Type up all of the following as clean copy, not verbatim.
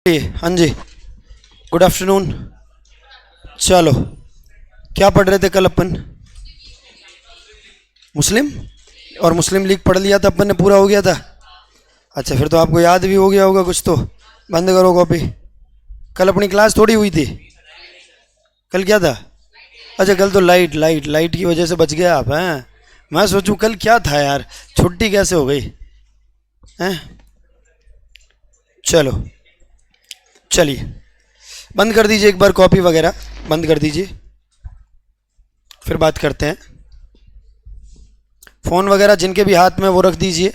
हाँ जी, good afternoon. चलो, क्या पढ़ रहे थे कल अपन? मुस्लिम और मुस्लिम लीग पढ़ लिया था अपन ने, पूरा हो गया था। अच्छा, फिर तो आपको याद भी हो गया होगा कुछ तो। बंद करो कॉपी। कल अपनी क्लास थोड़ी हुई थी। कल क्या था? अच्छा, कल तो लाइट की वजह से बच गया आप हैं। मैं सोचूं कल क्या था यार, छुट्टी कैसे हो गई हैं। चलो, चलिए बंद कर दीजिए एक बार, कॉपी वगैरह बंद कर दीजिए, फिर बात करते हैं। फ़ोन वगैरह जिनके भी हाथ में वो रख दीजिए।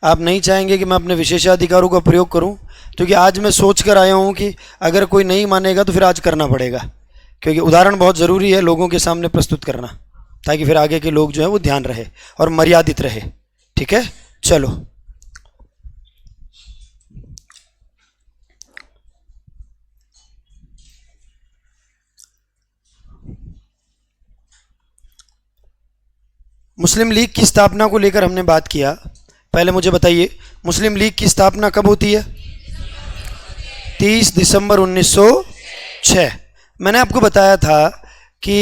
आप नहीं चाहेंगे कि मैं अपने विशेषाधिकारों का प्रयोग करूं, क्योंकि आज मैं सोच कर आया हूं कि अगर कोई नहीं मानेगा तो फिर आज करना पड़ेगा, क्योंकि उदाहरण बहुत ज़रूरी है लोगों के सामने प्रस्तुत करना, ताकि फिर आगे के लोग जो है वो ध्यान रहे और मर्यादित रहे। ठीक है, चलो। मुस्लिम लीग की स्थापना को लेकर हमने बात किया। पहले मुझे बताइए, मुस्लिम लीग की स्थापना कब होती है? 30 दिसंबर 1906। मैंने आपको बताया था कि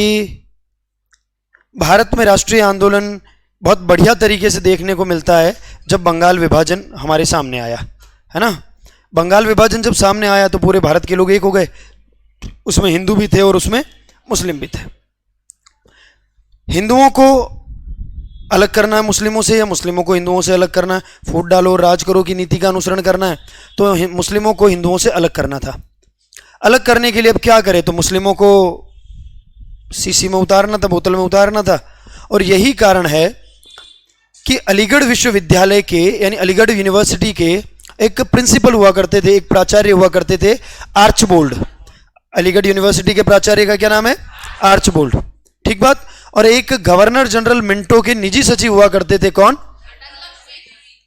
भारत में राष्ट्रीय आंदोलन बहुत बढ़िया तरीके से देखने को मिलता है जब बंगाल विभाजन हमारे सामने आया, है ना। बंगाल विभाजन जब सामने आया तो पूरे भारत के लोग एक हो गए, उसमें हिंदू भी थे और उसमें मुस्लिम भी थे। हिंदुओं को अलग करना है मुस्लिमों से, या मुस्लिमों को हिंदुओं से अलग करना है, फूट डालो राज करो की नीति का अनुसरण करना है, तो मुस्लिमों को हिंदुओं से अलग करना था। अलग करने के लिए अब क्या करें, तो मुस्लिमों को सीसी में उतारना था, बोतल में उतारना था। और यही कारण है कि अलीगढ़ विश्वविद्यालय के, यानी अलीगढ़ यूनिवर्सिटी के एक प्रिंसिपल हुआ करते थे, एक प्राचार्य हुआ करते थे, आर्चबोल्ड। अलीगढ़ यूनिवर्सिटी के प्राचार्य का क्या नाम है? आर्चबोल्ड। ठीक बात। और एक गवर्नर जनरल मिंटो के निजी सचिव हुआ करते थे, कौन?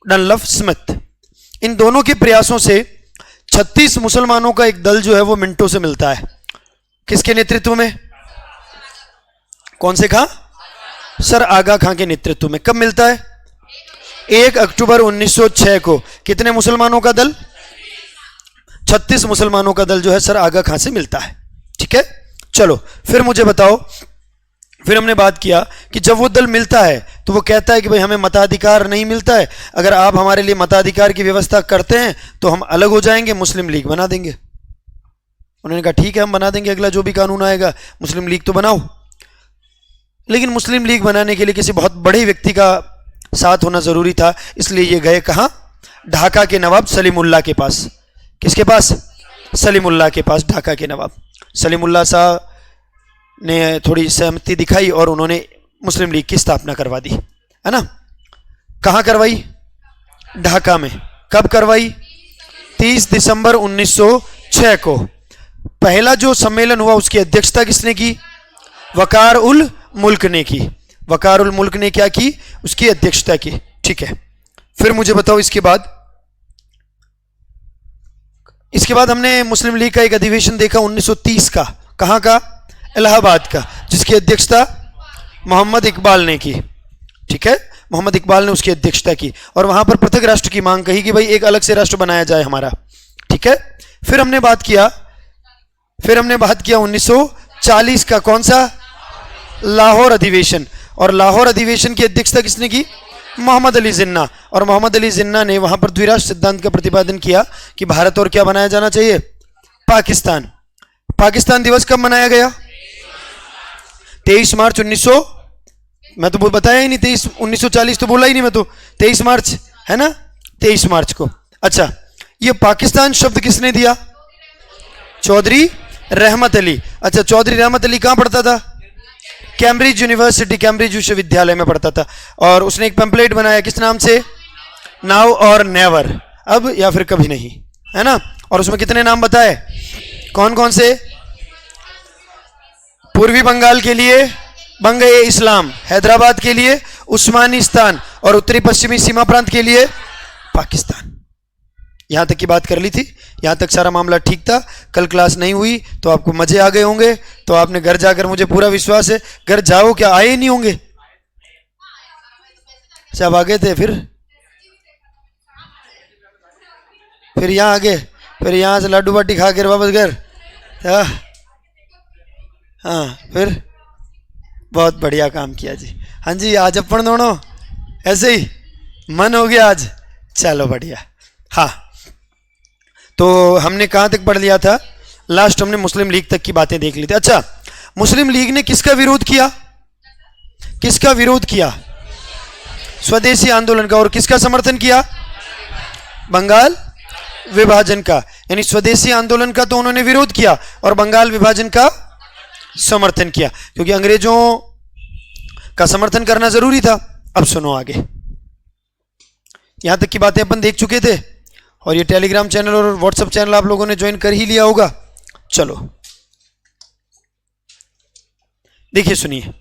Dunlop Smith. इन दोनों के प्रयासों से 36 मुसलमानों का एक दल जो है वो मिंटो से मिलता है। किसके नेतृत्व में? कौन से खां? सर आगा खां के नेतृत्व में। कब मिलता है? 1 अक्टूबर 1906 को। कितने मुसलमानों का दल? 36 मुसलमानों का दल जो है सर आगा खां से मिलता है। ठीक है, चलो फिर मुझे बताओ। फिर हमने बात किया कि जब वो दल मिलता है तो वो कहता है कि भाई हमें मताधिकार नहीं मिलता है, अगर आप हमारे लिए मताधिकार की व्यवस्था करते हैं तो हम अलग हो जाएंगे, मुस्लिम लीग बना देंगे। उन्होंने कहा ठीक है, हम बना देंगे, अगला जो भी कानून आएगा, मुस्लिम लीग तो बनाओ। लेकिन मुस्लिम लीग बनाने के लिए किसी बहुत बड़े व्यक्ति का साथ होना जरूरी था, इसलिए ये गए कहाँ? ढाका के नवाब सलीमुल्लाह के पास। किसके पास? सलीमुल्लाह के पास, ढाका के नवाब। सलीमुल्लाह साहब ने थोड़ी सहमति दिखाई और उन्होंने मुस्लिम लीग की स्थापना करवा दी, है ना। कहाँ करवाई? ढाका में। कब करवाई? 30 दिसंबर 1906 को। पहला जो सम्मेलन हुआ उसकी अध्यक्षता किसने की? वकार उल मुल्क ने की। वकार उल मुल्क ने क्या की? उसकी अध्यक्षता की। ठीक है, फिर मुझे बताओ इसके बाद हमने मुस्लिम लीग का एक अधिवेशन देखा 1930 का। कहाँ का? इलाहाबाद का, जिसकी अध्यक्षता मोहम्मद इकबाल ने की। ठीक है, मोहम्मद इकबाल ने उसकी अध्यक्षता की और वहां पर पृथक राष्ट्र की मांग कही कि भाई एक अलग से राष्ट्र बनाया जाए हमारा। ठीक है, फिर हमने बात किया 1940 का। कौन सा? लाहौर अधिवेशन। और लाहौर अधिवेशन की अध्यक्षता किसने की? मोहम्मद अली जिन्ना। और मोहम्मद अली जिन्ना ने वहां पर द्विराष्ट्र सिद्धांत का प्रतिपादन किया कि भारत और क्या बनाया जाना चाहिए? पाकिस्तान। पाकिस्तान दिवस कब मनाया गया? 23 मार्च 1900। मैं तो बताया ही नहीं, 1940 तो बोला ही नहीं मैं तो। 23 मार्च है ना, 23 मार्च को। अच्छा, ये पाकिस्तान शब्द किसने दिया? चौधरी रहमत अली। अच्छा, चौधरी रहमत अली कहां पढ़ता था? कैम्ब्रिज यूनिवर्सिटी, कैम्ब्रिज विश्वविद्यालय में पढ़ता था। और उसने एक पैम्पलेट बनाया, किस नाम से? नाउ और नेवर, अब या फिर कभी नहीं, है ना। और उसमें कितने नाम बताए? कौन कौन से? पूर्वी बंगाल के लिए बंग-ए-इस्लाम, हैदराबाद के लिए उस्मानिस्तान और उत्तरी पश्चिमी सीमा प्रांत के लिए पाकिस्तान। यहां तक की बात कर ली थी, यहां तक सारा मामला ठीक था। कल क्लास नहीं हुई तो आपको मजे आ गए होंगे, तो आपने घर जाकर, मुझे पूरा विश्वास है घर जाओ, क्या आए ही नहीं होंगे? सब आ गए थे, फिर यहां आ गए, फिर यहाँ से लड्डू बाटी खा कर वापस घर। हाँ हाँ, फिर बहुत बढ़िया काम किया जी। हाँ जी, आज अपन दोनों ऐसे ही मन हो गया आज, चलो बढ़िया। हाँ, तो हमने कहाँ तक पढ़ लिया था? लास्ट हमने मुस्लिम लीग तक की बातें देख ली थी। अच्छा, मुस्लिम लीग ने किसका विरोध किया? किसका विरोध किया? स्वदेशी आंदोलन का। और किसका समर्थन किया? बंगाल विभाजन का। यानी स्वदेशी आंदोलन का तो उन्होंने विरोध किया और बंगाल विभाजन का समर्थन किया, क्योंकि अंग्रेजों का समर्थन करना जरूरी था। अब सुनो आगे, यहां तक की बातें अपन देख चुके थे और ये टेलीग्राम चैनल और व्हाट्सएप चैनल आप लोगों ने ज्वाइन कर ही लिया होगा। चलो देखिए, सुनिए।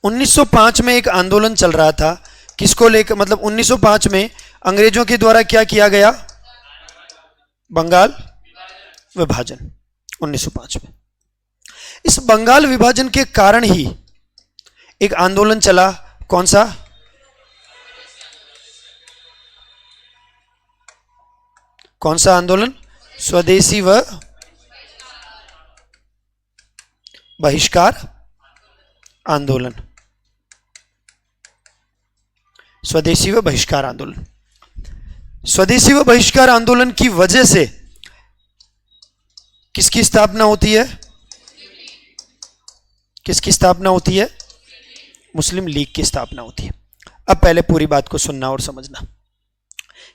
(1905) में एक आंदोलन चल रहा था, किसको लेकर? मतलब 1905 में अंग्रेजों के द्वारा क्या किया गया? बंगाल विभाजन। 1905 में इस बंगाल विभाजन के कारण ही एक आंदोलन चला। कौन सा? कौन सा आंदोलन? स्वदेशी व बहिष्कार आंदोलन। स्वदेशी व बहिष्कार आंदोलन। स्वदेशी व बहिष्कार आंदोलन की वजह से किसकी स्थापना होती है? किसकी स्थापना होती है? मुस्लिम लीग की स्थापना होती है। अब पहले पूरी बात को सुनना और समझना।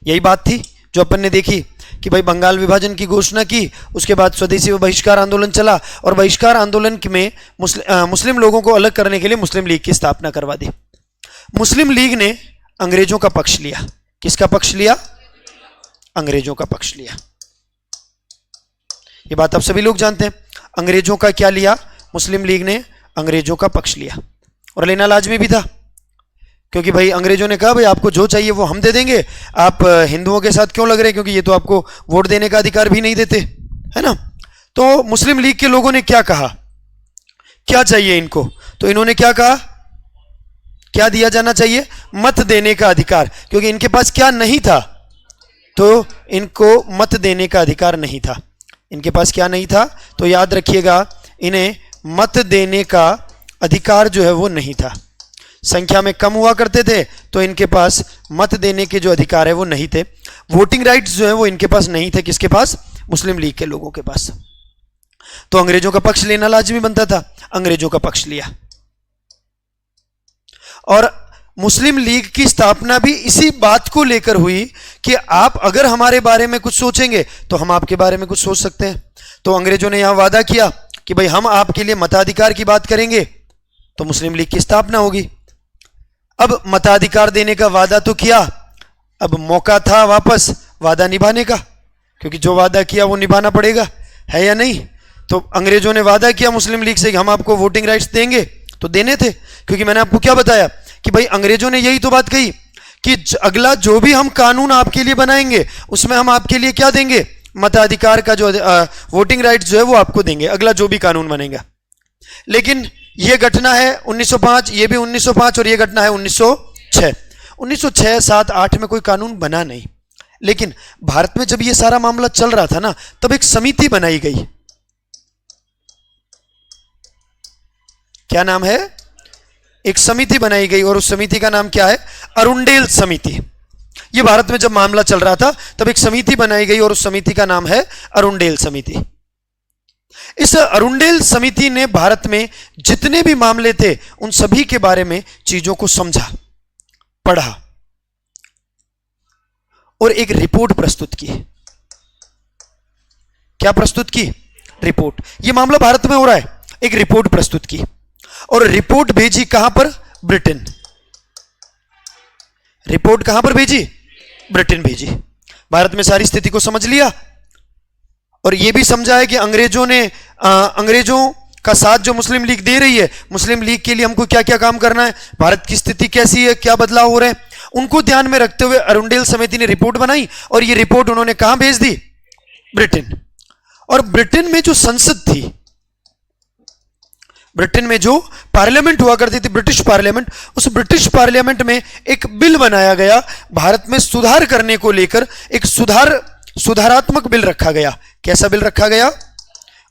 यही बात थी जो अपन ने देखी कि भाई बंगाल विभाजन की घोषणा की, उसके बाद स्वदेशी व बहिष्कार आंदोलन चला और बहिष्कार आंदोलन में मुस्लिम लोगों को अलग करने के लिए मुस्लिम लीग की स्थापना करवा दी। मुस्लिम लीग ने अंग्रेजों का पक्ष लिया। किसका पक्ष लिया? अंग्रेजों का पक्ष लिया। ये बात आप सभी लोग जानते हैं। अंग्रेजों का क्या लिया? मुस्लिम लीग ने अंग्रेजों का पक्ष लिया और लेना लाजमी भी था, क्योंकि भाई अंग्रेजों ने कहा भाई आपको जो चाहिए वो हम दे देंगे, आप हिंदुओं के साथ क्यों लग रहे हैं, क्योंकि ये तो आपको वोट देने का अधिकार भी नहीं देते, है ना। तो मुस्लिम लीग के लोगों ने क्या कहा, क्या चाहिए इनको? तो इन्होंने क्या कहा, क्या दिया जाना चाहिए? मत देने का अधिकार, क्योंकि इनके पास क्या नहीं था? तो इनको मत देने का अधिकार नहीं था। इनके पास क्या नहीं था? तो याद रखिएगा, इन्हें मत देने का अधिकार जो है वो नहीं था। संख्या में कम हुआ करते थे तो इनके पास मत देने के जो अधिकार है वो नहीं थे। वोटिंग राइट्स जो है वो इनके पास नहीं थे। किसके पास? मुस्लिम लीग के लोगों के पास। तो अंग्रेजों का पक्ष लेना लाजमी बनता था। अंग्रेजों का पक्ष लिया और मुस्लिम लीग की स्थापना भी इसी बात को लेकर हुई कि आप अगर हमारे बारे में कुछ सोचेंगे तो हम आपके बारे में कुछ सोच सकते हैं। तो अंग्रेजों ने यहां वादा किया कि भाई हम आपके लिए मताधिकार की बात करेंगे, तो मुस्लिम लीग की स्थापना होगी। अब मताधिकार देने का वादा तो किया, अब मौका था वापस वादा निभाने का, क्योंकि जो वादा किया वो निभाना पड़ेगा, है या नहीं। तो अंग्रेजों ने वादा किया मुस्लिम लीग से कि हम आपको वोटिंग राइट्स देंगे, तो देने थे, क्योंकि मैंने आपको क्या बताया कि भाई अंग्रेजों ने यही तो बात कही कि अगला जो भी हम कानून आपके लिए बनाएंगे उसमें हम आपके लिए क्या देंगे? मताधिकार का जो वोटिंग राइट्स जो है वो आपको देंगे, अगला जो भी कानून बनेगा। लेकिन ये घटना है 1905, ये भी 1905 और ये घटना है 1906। 1906, 7, 8 में कोई कानून बना नहीं, लेकिन भारत में जब ये सारा मामला चल रहा था ना, तब एक समिति बनाई गई। क्या नाम है? एक समिति बनाई गई और उस समिति का नाम क्या है? अरुंडेल समिति। ये भारत में जब मामला चल रहा था तब एक समिति बनाई गई और उस समिति का नाम है अरुंडेल समिति। इस अरुंडेल समिति ने भारत में जितने भी मामले थे उन सभी के बारे में चीजों को समझा, पढ़ा और एक रिपोर्ट प्रस्तुत की। क्या प्रस्तुत की? रिपोर्ट। यह मामला भारत में हो रहा है, एक रिपोर्ट प्रस्तुत की और रिपोर्ट भेजी कहां पर? ब्रिटेन। रिपोर्ट कहां पर भेजी? ब्रिटेन भेजी। भारत में सारी स्थिति को समझ लिया और यह भी समझा है कि अंग्रेजों का साथ जो मुस्लिम लीग दे रही है, मुस्लिम लीग के लिए हमको क्या क्या काम करना है, भारत की स्थिति कैसी है, क्या बदलाव हो रहे हैं, उनको ध्यान में रखते हुए अरुंडेल समिति ने रिपोर्ट बनाई और यह रिपोर्ट उन्होंने कहां भेज दी? ब्रिटेन। और ब्रिटेन में जो संसद थी ब्रिटेन में जो पार्लियामेंट हुआ करती थी, ब्रिटिश पार्लियामेंट, उस ब्रिटिश पार्लियामेंट में एक बिल बनाया गया, भारत में सुधार करने को लेकर एक सुधारात्मक बिल रखा गया। कैसा बिल रखा गया?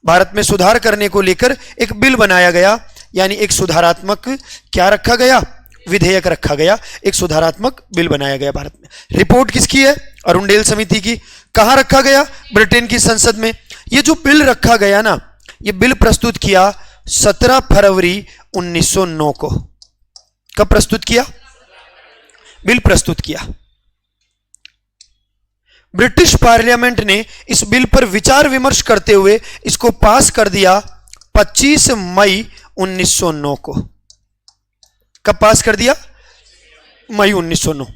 भारत में सुधार करने को लेकर एक बिल बनाया गया, यानी एक सुधारात्मक क्या रखा गया? विधेयक रखा गया, एक सुधारात्मक बिल बनाया गया भारत में। रिपोर्ट किसकी है? अरुणडेल समिति की। कहां रखा गया? ब्रिटेन की संसद में। ये जो बिल रखा गया ना, ये बिल प्रस्तुत किया 17 फरवरी 1909 को। कब प्रस्तुत किया? बिल प्रस्तुत किया। ब्रिटिश पार्लियामेंट ने इस बिल पर विचार विमर्श करते हुए इसको पास कर दिया 25 मई 1909 को। कब पास कर दिया? मई 1909।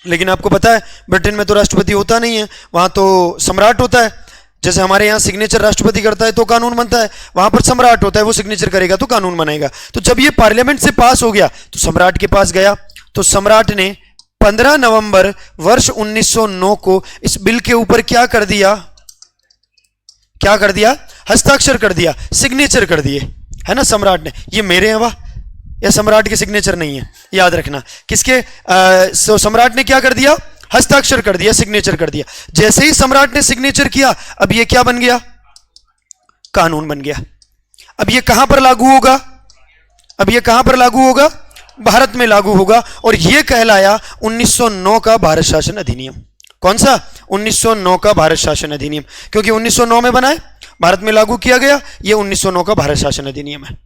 लेकिन आपको पता है ब्रिटेन में तो राष्ट्रपति होता नहीं है, वहां तो सम्राट होता है। जैसे हमारे यहाँ सिग्नेचर राष्ट्रपति करता है तो कानून बनता है, वहां पर सम्राट होता है, वो सिग्नेचर करेगा तो कानून बनेगा। तो जब ये पार्लियामेंट से पास हो गया तो सम्राट के पास गया, तो सम्राट ने 15 नवंबर वर्ष 1909 को इस बिल के ऊपर क्या कर दिया? क्या कर दिया? हस्ताक्षर कर दिया, सिग्नेचर कर दिए, है ना सम्राट ने। ये मेरे हैं वाह, यह सम्राट के सिग्नेचर नहीं है, याद रखना। किसके? सम्राट ने क्या कर दिया? हस्ताक्षर कर दिया, सिग्नेचर कर दिया। जैसे ही सम्राट ने सिग्नेचर किया, अब ये क्या बन गया? कानून बन गया। अब ये कहां पर लागू होगा? अब ये कहां पर लागू होगा? भारत में लागू होगा। और यह कहलाया 1909 का भारत शासन अधिनियम। कौन सा? 1909 का भारत शासन अधिनियम, क्योंकि 1909 में बना है, भारत में लागू किया गया। यह 1909 का भारत शासन अधिनियम है।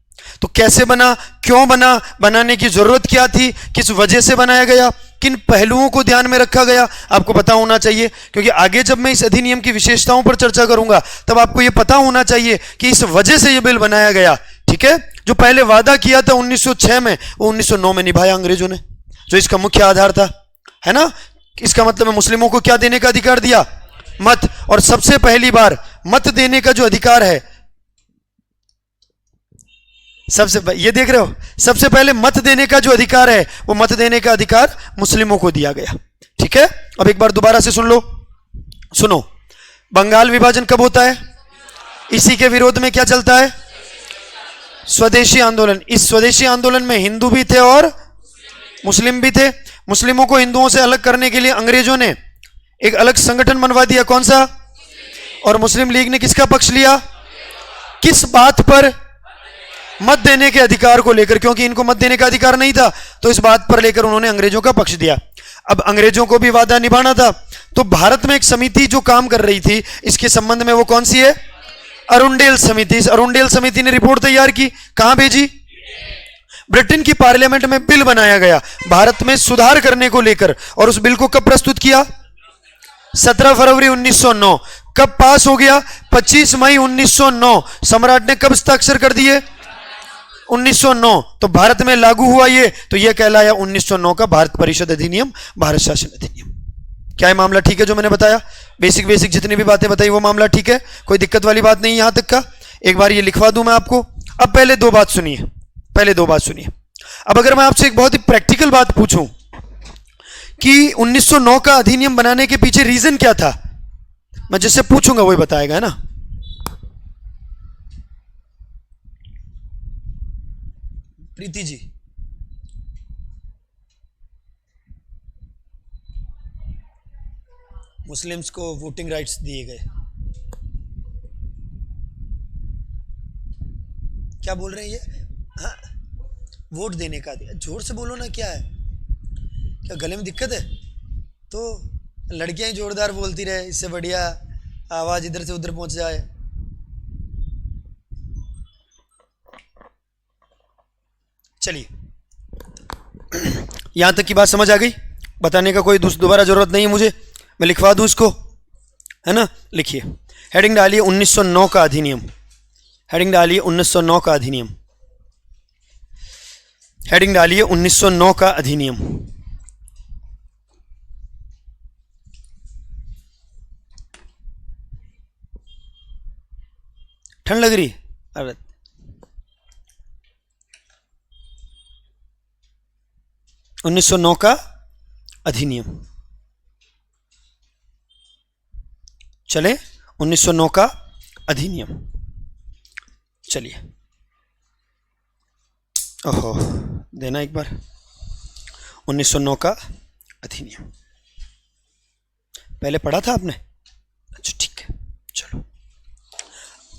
तो कैसे बना, क्यों बना, बनाने की जरूरत क्या थी, किस वजह से बनाया गया, किन पहलुओं को ध्यान में रखा गया, आपको पता होना चाहिए। क्योंकि आगे जब मैं इस अधिनियम की विशेषताओं पर चर्चा करूंगा तब आपको यह पता होना चाहिए कि इस वजह से यह बिल बनाया गया। ठीक है? जो पहले वादा किया था 1906 में, वो 1909 में निभाया अंग्रेजों ने, जो इसका मुख्य आधार था, है ना। इसका मतलब है मुस्लिमों को क्या देने का अधिकार दिया? मत। और सबसे पहली बार मत देने का जो अधिकार है, ये देख रहे हो, सबसे पहले मत देने का जो अधिकार है, वो मत देने का अधिकार मुस्लिमों को दिया गया। ठीक है? अब एक बार दोबारा से सुन लो, सुनो। बंगाल विभाजन कब होता है? इसी के विरोध में क्या चलता है? स्वदेशी आंदोलन। इस स्वदेशी आंदोलन में हिंदू भी थे और मुस्लिम भी थे। मुस्लिमों को हिंदुओं से अलग करने के लिए अंग्रेजों ने एक अलग संगठन बनवा दिया। कौन सा? और मुस्लिम लीग ने किसका पक्ष लिया? किस बात पर? मत देने के अधिकार को लेकर, क्योंकि इनको मत देने का अधिकार नहीं था, तो इस बात पर लेकर उन्होंने अंग्रेजों का पक्ष दिया। अब अंग्रेजों को भी वादा निभाना था, तो भारत में एक समिति जो काम कर रही थी इसके संबंध में, वो कौन सी है? अरुणडेल समिति। इस अरुणडेल समिति ने रिपोर्ट तैयार की, कहां भेजी? ब्रिटेन की पार्लियामेंट में बिल बनाया गया भारत में सुधार करने को लेकर। और उस बिल को कब प्रस्तुत किया? 17 फरवरी 1909। कब पास हो गया? 25 मई 1909। सम्राट ने कब हस्ताक्षर कर दिए? 1909। तो भारत में लागू हुआ ये, तो यह कहलाया 1909 का भारत परिषद अधिनियम, भारत शासन अधिनियम। क्या है मामला? ठीक है जो मैंने बताया, बेसिक जितनी भी बातें बताई वो मामला ठीक है, कोई दिक्कत वाली बात नहीं यहां तक का। एक बार ये लिखवा दूं मैं आपको। अब पहले दो बात सुनिए, पहले दो बात सुनिए। अब अगर मैं आपसे एक बहुत ही प्रैक्टिकल बात पूछूं कि 1909 का अधिनियम बनाने के पीछे रीजन क्या था, मैं जिससे पूछूंगा वही बताएगा, है ना। प्रीति जी, मुस्लिम्स को वोटिंग राइट्स दिए गए, क्या बोल रहे हैं ये? हाँ, वोट देने का दिया। जोर से बोलो ना, क्या है? क्या गले में दिक्कत है? तो लड़कियां ही जोरदार बोलती रहे, इससे बढ़िया आवाज इधर से उधर पहुंच जाए। चलिए, यहां तक की बात समझ आ गई, बताने का कोई दोबारा जरूरत नहीं है मुझे, मैं लिखवा दूं इसको, है ना। लिखिए, हेडिंग डालिए 1909 का अधिनियम, हेडिंग डालिए 1909 का अधिनियम, हेडिंग डालिए 1909 का अधिनियम। ठंड लग रही? अरे 1909 का अधिनियम, चले 1909 का अधिनियम। चलिए ओहो, देना एक बार। 1909 का अधिनियम पहले पढ़ा था आपने? अच्छा ठीक है, चलो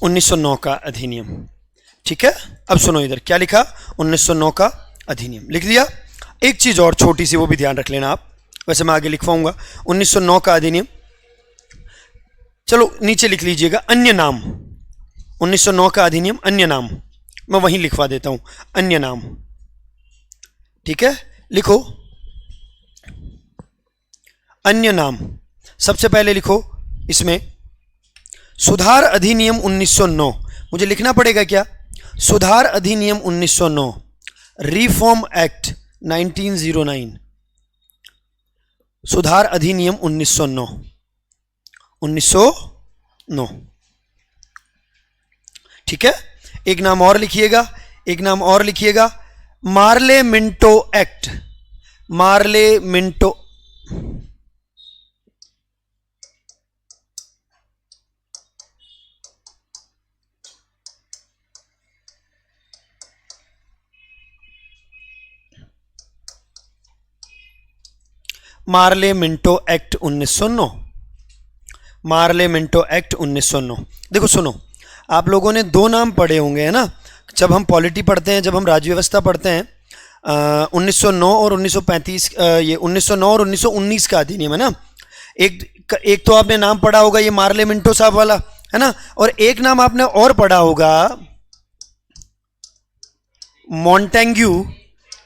1909 का अधिनियम। ठीक है, अब सुनो इधर क्या लिखा, 1909 का अधिनियम लिख दिया। एक चीज और छोटी सी, वो भी ध्यान रख लेना आप, वैसे मैं आगे लिखवाऊंगा। 1909 का अधिनियम, चलो नीचे लिख लीजिएगा अन्य नाम। 1909 का अधिनियम अन्य नाम, मैं वहीं लिखवा देता हूं, अन्य नाम। ठीक है, लिखो अन्य नाम। सबसे पहले लिखो इसमें सुधार अधिनियम 1909, मुझे लिखना पड़ेगा क्या, सुधार अधिनियम 1909, रिफॉर्म एक्ट 1909, सुधार अधिनियम 1909, 1909। ठीक है, एक नाम और लिखिएगा, एक नाम और लिखिएगा, Morley Minto act, Morley Minto, Morley Minto act 1909, Morley Minto act 1909। देखो सुनो, आप लोगों ने दो नाम पढ़े होंगे है ना, जब हम पॉलिटी पढ़ते हैं, जब हम राज्य व्यवस्था पढ़ते हैं, 1909 और 1935, ये 1909 और 1919 का अधिनियम है ना। एक तो आपने नाम पढ़ा होगा ये मार्ले मिंटो साहब वाला है ना, और एक नाम आपने और पढ़ा होगा मॉन्टेग्यू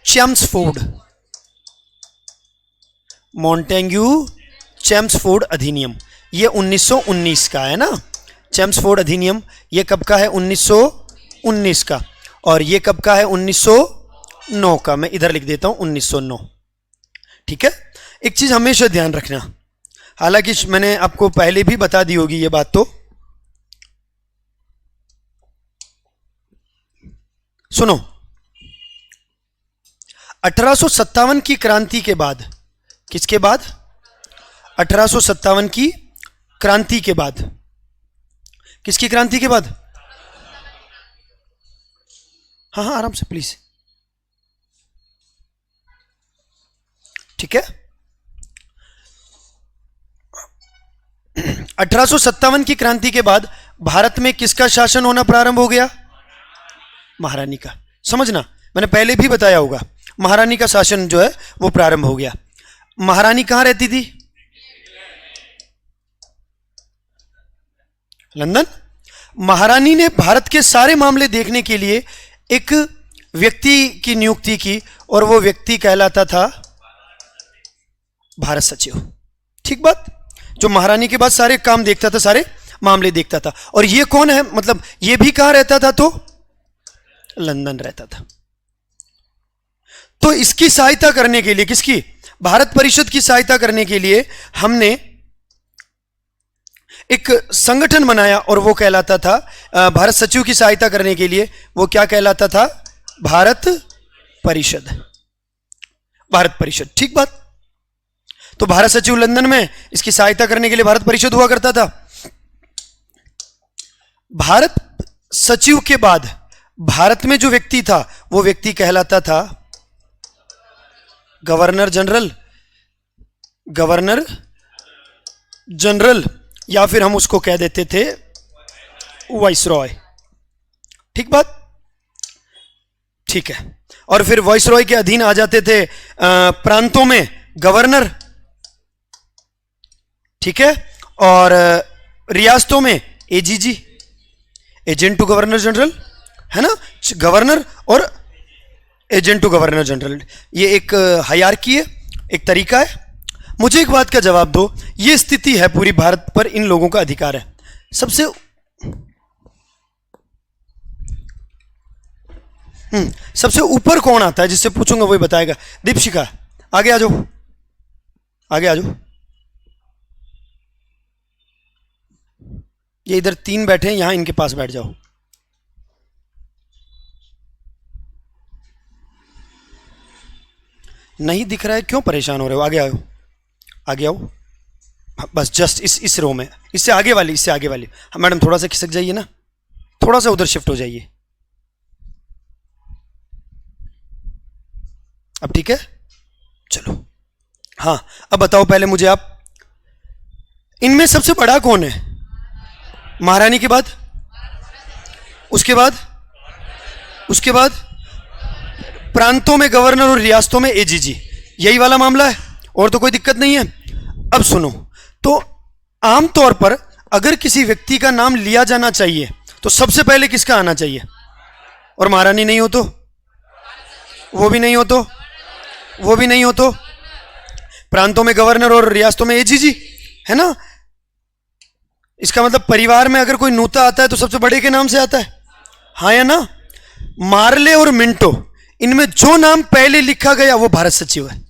चेम्सफोर्ड, मॉन्टेग्यू चेम्सफोर्ड अधिनियम, ये 1919 का है ना। चेम्सफोर्ड अधिनियम ये कब का है, 1919 का, और ये कब का है, 1909 का। मैं इधर लिख देता हूं 1909। ठीक है, एक चीज हमेशा ध्यान रखना, हालांकि मैंने आपको पहले भी बता दी होगी ये बात, तो सुनो। 1857 की क्रांति के बाद, किसके बाद, 1857 की क्रांति के बाद, किसकी क्रांति के बाद, हाँ हाँ आराम से प्लीज। ठीक है, 1857 की क्रांति के बाद भारत में किसका शासन होना प्रारंभ हो गया, महारानी का। समझना, मैंने पहले भी बताया होगा, महारानी का शासन जो है वो प्रारंभ हो गया। महारानी कहां रहती थी, लंदन। महारानी ने भारत के सारे मामले देखने के लिए एक व्यक्ति की नियुक्ति की, और वो व्यक्ति कहलाता था भारत सचिव। ठीक बात, जो महारानी के बाद सारे काम देखता था, सारे मामले देखता था। और ये कौन है, मतलब ये भी कहां रहता था, तो लंदन रहता था। तो इसकी सहायता करने के लिए, किसकी, भारत परिषद की सहायता करने के लिए हमने एक संगठन बनाया, और वो कहलाता था, भारत सचिव की सहायता करने के लिए वो क्या कहलाता था, भारत परिषद, भारत परिषद। ठीक बात, तो भारत सचिव लंदन में, इसकी सहायता करने के लिए भारत परिषद हुआ करता था। भारत सचिव के बाद भारत में जो व्यक्ति था, वो व्यक्ति कहलाता था गवर्नर जनरल, गवर्नर जनरल, या फिर हम उसको कह देते थे वाइसरॉय। ठीक बात, ठीक है। और फिर वाइसरॉय के अधीन आ जाते थे प्रांतों में गवर्नर, ठीक है, और रियासतों में AGG, agent to governor general, है ना, गवर्नर और एजेंट टू गवर्नर जनरल। ये एक हायरार्की है, एक तरीका है। मुझे एक बात का जवाब दो, ये स्थिति है पूरी भारत पर, इन लोगों का अधिकार है। सबसे सबसे ऊपर कौन आता है, जिससे पूछूंगा वही बताएगा। दीपशिखा आगे आ जाओ, आगे आ जाओ। ये इधर तीन बैठे हैं, यहां इनके पास बैठ जाओ। नहीं दिख रहा है, क्यों परेशान हो रहे हो, आगे आओ, आगे आओ, बस जस्ट इस रो में, इससे आगे वाली, इससे आगे वाली। हाँ मैडम, थोड़ा सा खिसक जाइए ना, थोड़ा सा उधर शिफ्ट हो जाइए। अब ठीक है, चलो। हाँ, अब बताओ पहले मुझे आप, इनमें सबसे बड़ा कौन है? महारानी के बाद? उसके बाद? उसके बाद प्रांतों में गवर्नर और रियासतों में एजीजी, यही वाला मामला है, और तो कोई दिक्कत नहीं है। अब सुनो, तो आमतौर पर अगर किसी व्यक्ति का नाम लिया जाना चाहिए तो सबसे पहले किसका आना चाहिए? और महारानी नहीं हो तो? वो भी नहीं हो तो? वो भी नहीं हो तो? प्रांतों में गवर्नर और रियासतों में एजीजी, है ना? इसका मतलब परिवार में अगर कोई नूता आता है तो सबसे बड़े के नाम से आता है, हाँ या ना? मार्ले और मिंटो, इनमें जो नाम पहले लिखा गया वो भारत सचिव है।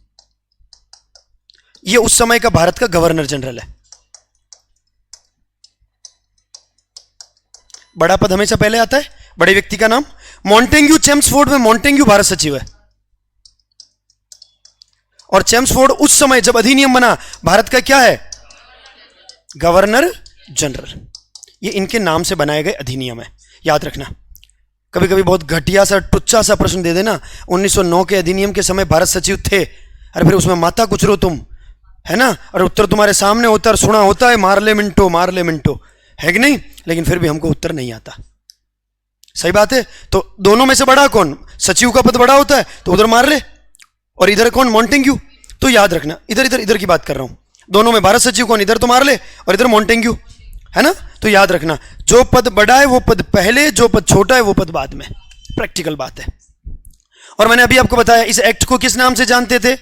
ये उस समय का भारत का गवर्नर जनरल है। बड़ा पद हमेशा पहले आता है, बड़े व्यक्ति का नाम। मॉन्टेग्यू चेम्सफोर्ड में मॉन्टेग्यू भारत सचिव है, और चेम्सफोर्ड उस समय जब अधिनियम बना भारत का क्या है? Governor general. ये इनके नाम से बनाए गए अधिनियम है, याद रखना। कभी कभी बहुत घटिया सा टुच्चा सा प्रश्न दे देना, 1909 के अधिनियम के समय भारत सचिव थे, अरे फिर उसमें माता कुचरो तुम, है ना? और उत्तर तुम्हारे सामने होता है, सुना होता है, मार्ले मिंटो, है कि नहीं? लेकिन फिर भी हमको उत्तर नहीं आता। सही बात है। तो दोनों में से बड़ा कौन? सचिव का पद बड़ा होता है तो उधर मार्ले, और इधर कौन? मॉन्टेग्यू। तो याद रखना, इधर की बात कर रहा हूं। दोनों में भारत सचिव कौन? इधर तो मार्ले और इधर मॉन्टेग्यू, है ना? तो याद रखना, जो पद बड़ा है वो पद पहले, जो पद छोटा है वो पद बाद में। प्रैक्टिकल बात है। और मैंने अभी आपको बताया इस एक्ट को किस नाम से जानते थे?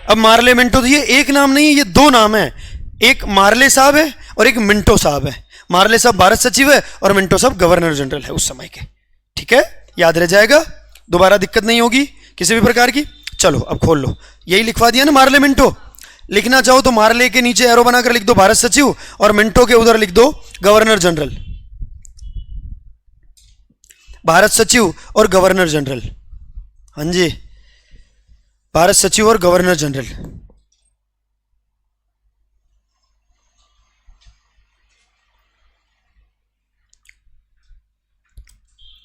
अब मार्ले मिंटो, तो ये एक नाम नहीं है, ये दो नाम है। एक मार्ले साहब है और एक मिंटो साहब है। मार्ले साहब भारत सचिव है और मिंटो साहब गवर्नर जनरल है उस समय के। ठीक है, याद रह जाएगा, दोबारा दिक्कत नहीं होगी किसी भी प्रकार की। चलो अब खोल लो, यही लिखवा दिया ना मार्ले मिंटो। लिखना चाहो तो मार्ले के नीचे एरो बनाकर लिख दो भारत सचिव, और मिंटो के उधर लिख दो गवर्नर जनरल। भारत सचिव और गवर्नर जनरल, हाँ जी, भारत सचिव और गवर्नर जनरल।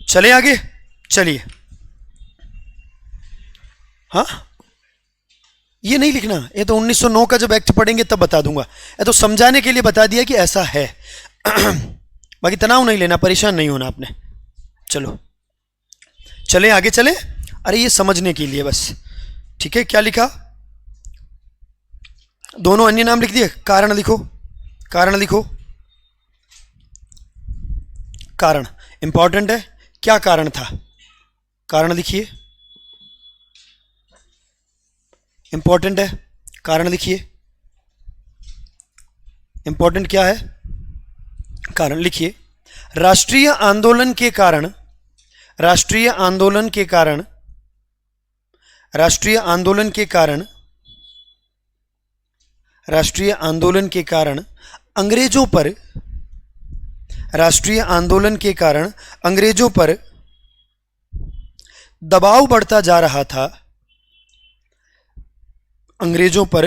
चले आगे, चलिए। हाँ, ये नहीं लिखना, ये तो 1909 का जब एक्ट पढ़ेंगे तब बता दूंगा। ये तो समझाने के लिए बता दिया कि ऐसा है। बाकी तनाव नहीं लेना, परेशान नहीं होना आपने। चलो चले आगे, चले। अरे ये समझने के लिए बस, ठीक है। क्या लिखा? दोनों अन्य नाम लिख दिए। कारण लिखो, कारण लिखो। कारण इंपॉर्टेंट है। क्या कारण था? कारण लिखिए, इंपॉर्टेंट है। कारण लिखिए, इंपॉर्टेंट क्या है? कारण लिखिए। राष्ट्रीय आंदोलन के कारण, राष्ट्रीय आंदोलन के कारण, राष्ट्रीय आंदोलन के कारण, राष्ट्रीय आंदोलन के कारण अंग्रेजों पर, राष्ट्रीय आंदोलन के कारण अंग्रेजों पर दबाव बढ़ता जा रहा था, अंग्रेजों पर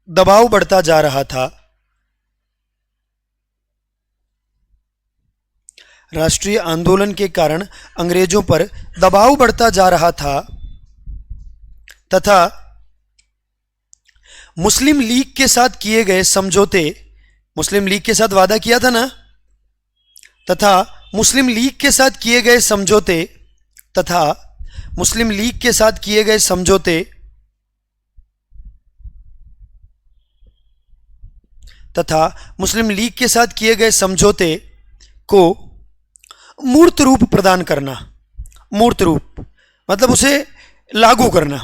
दबाव बढ़ता जा रहा था। राष्ट्रीय आंदोलन के कारण अंग्रेजों पर दबाव बढ़ता जा रहा था तथा मुस्लिम लीग के साथ किए गए समझौते, मुस्लिम लीग के साथ वादा किया था ना, तथा मुस्लिम लीग के साथ किए गए समझौते, तथा मुस्लिम लीग के साथ किए गए समझौते, तथा मुस्लिम लीग के साथ किए गए समझौते को मूर्त रूप प्रदान करना। मूर्त रूप मतलब उसे लागू करना,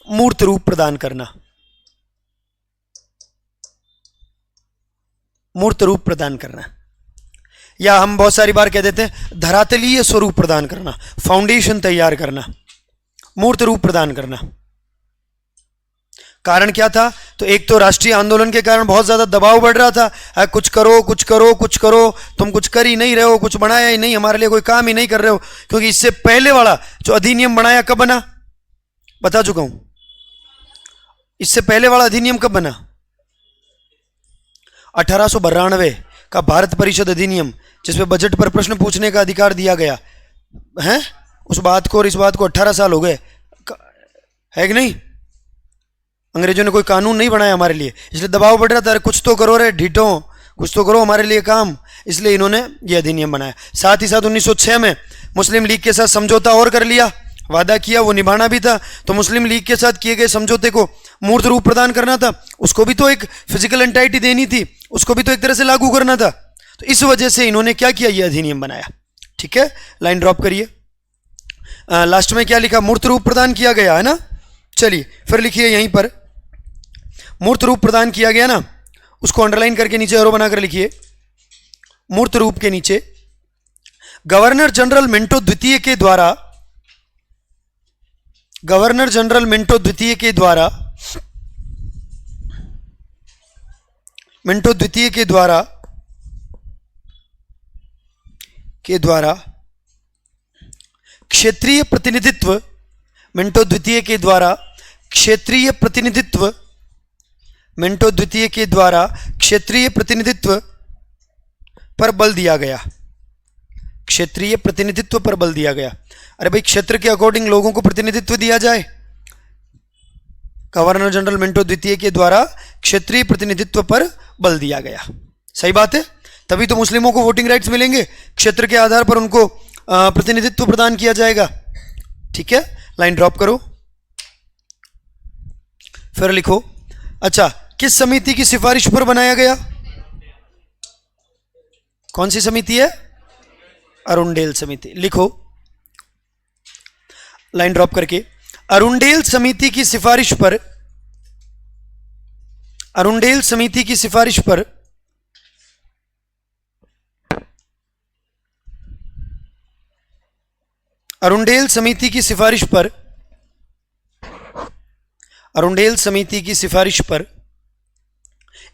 मूर्त रूप प्रदान करना, मूर्त रूप प्रदान करना। या हम बहुत सारी बार कह देते हैं धरातलीय स्वरूप प्रदान करना, फाउंडेशन तैयार करना, मूर्त रूप प्रदान करना। कारण क्या था? तो एक तो राष्ट्रीय आंदोलन के कारण बहुत ज्यादा दबाव बढ़ रहा था, कुछ करो कुछ करो कुछ करो, तुम कुछ कर ही नहीं रहे हो, कुछ बनाया ही नहीं, हमारे लिए कोई काम ही नहीं कर रहे हो। क्योंकि इससे पहले वाला जो अधिनियम बनाया कब बना? बता चुका हूं। इससे पहले वाला अधिनियम कब बना? 1892 का भारत परिषद अधिनियम, जिसमें बजट पर प्रश्न पूछने का अधिकार दिया गया है। उस बात को और इस बात को 18 साल हो गए, है कि नहीं? अंग्रेजों ने कोई कानून नहीं बनाया हमारे लिए, इसलिए दबाव बढ़ रहा था, कुछ तो करो रे ढीठों, कुछ तो करो हमारे लिए काम, इसलिए इन्होंने ये अधिनियम बनाया। साथ ही साथ 1906 में मुस्लिम लीग के साथ समझौता और कर लिया, वादा किया वो निभाना भी था, तो मुस्लिम लीग के साथ किए गए समझौते को मूर्त रूप प्रदान करना था, उसको भी तो एक फिजिकल एंटाइटी देनी थी, उसको भी तो एक तरह से लागू करना था। तो इस वजह से इन्होंने क्या किया, ये अधिनियम बनाया। ठीक है, लाइन ड्रॉप करिए। लास्ट में क्या लिखा, मूर्त रूप प्रदान किया गया है ना। चलिए फिर लिखिए यहीं पर, मूर्त रूप प्रदान किया गया ना, उसको अंडरलाइन करके नीचे एरो बनाकर लिखिए। मूर्त रूप के नीचे गवर्नर जनरल मिंटो द्वितीय के द्वारा, गवर्नर जनरल मिंटो द्वितीय के द्वारा, मिंटो द्वितीय के द्वारा क्षेत्रीय प्रतिनिधित्व, मिंटो द्वितीय के द्वारा क्षेत्रीय प्रतिनिधित्व, मिंटो द्वितीय के द्वारा क्षेत्रीय प्रतिनिधित्व पर बल दिया गया, क्षेत्रीय प्रतिनिधित्व पर बल दिया गया। अरे भाई क्षेत्र के अकॉर्डिंग लोगों को प्रतिनिधित्व दिया जाए। गवर्नर जनरल मिंटो द्वितीय के द्वारा क्षेत्रीय प्रतिनिधित्व पर बल दिया गया, सही बात है, तभी तो मुस्लिमों को वोटिंग राइट्स मिलेंगे, क्षेत्र के आधार पर उनको प्रतिनिधित्व प्रदान किया जाएगा। ठीक है, लाइन ड्रॉप करो, फिर लिखो। अच्छा, किस समिति की सिफारिश पर बनाया गया? कौन सी समिति है? अरुंडेल समिति। लिखो लाइन ड्रॉप करके, अरुंडेल समिति की सिफारिश पर, अरुंडेल समिति की सिफारिश पर अरुंडेल समिति की सिफारिश पर, अरुंडेल समिति की सिफारिश पर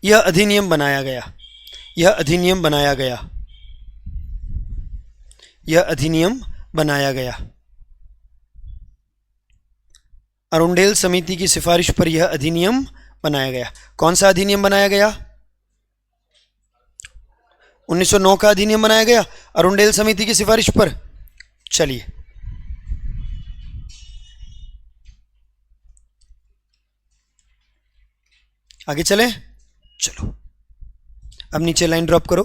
यह अधिनियम बनाया गया, यह अधिनियम बनाया गया, यह अधिनियम बनाया गया। अरुंडेल समिति की सिफारिश पर यह अधिनियम बनाया गया। कौन सा अधिनियम बनाया गया? 1909 का अधिनियम बनाया गया अरुंडेल समिति की सिफारिश पर। चलिए आगे चलें। चलो अब नीचे लाइन ड्रॉप करो,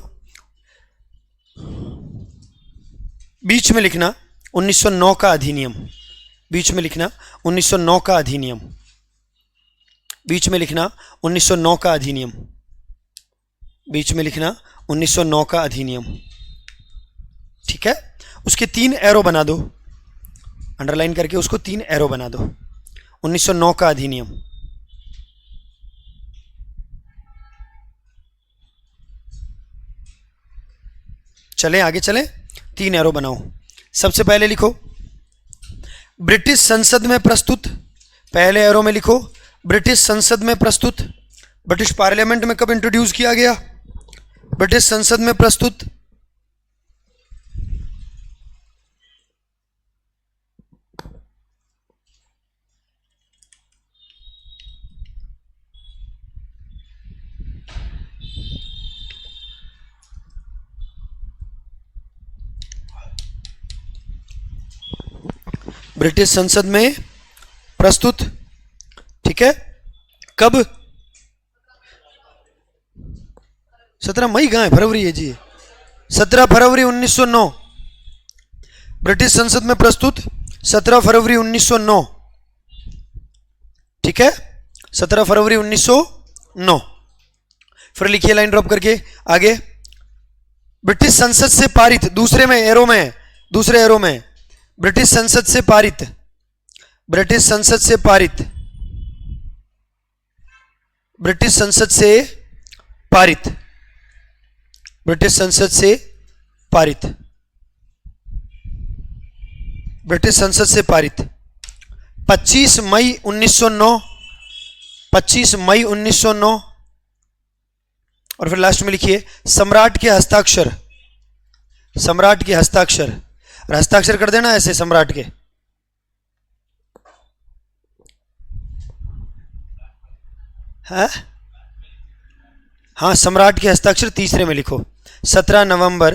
बीच में लिखना 1909 का अधिनियम, बीच में लिखना 1909 का अधिनियम, बीच में लिखना 1909 का अधिनियम, बीच में लिखना 1909 का अधिनियम। ठीक है, उसके 3 एरो बना दो, अंडरलाइन करके उसको 3 एरो बना दो। 1909 का अधिनियम, चलें आगे चलें, 3 एरो बनाओ। सबसे पहले लिखो ब्रिटिश संसद में प्रस्तुत, पहले एरो में लिखो ब्रिटिश संसद में प्रस्तुत। ब्रिटिश पार्लियामेंट में कब इंट्रोड्यूस किया गया? ब्रिटिश संसद में प्रस्तुत। ब्रिटिश संसद में प्रस्तुत। ठीक है, कब? 17 मई कहाँ है? फरवरी है जी, 17 फरवरी 1909। ब्रिटिश संसद में प्रस्तुत 17 फरवरी 1909। ठीक है, 17 फरवरी 1909। फिर लिखिए लाइन ड्रॉप करके आगे, ब्रिटिश संसद से पारित, दूसरे में एरो में, दूसरे एरो में ब्रिटिश संसद से पारित, ब्रिटिश संसद से पारित, ब्रिटिश संसद से पारित, ब्रिटिश संसद से पारित, ब्रिटिश संसद से पारित 25 मई 1909, 25 मई 1909। और फिर लास्ट में लिखिए सम्राट के हस्ताक्षर, सम्राट के हस्ताक्षर, हस्ताक्षर कर देना ऐसे सम्राट के। है? हाँ, सम्राट के हस्ताक्षर तीसरे में लिखो। 17 नवंबर,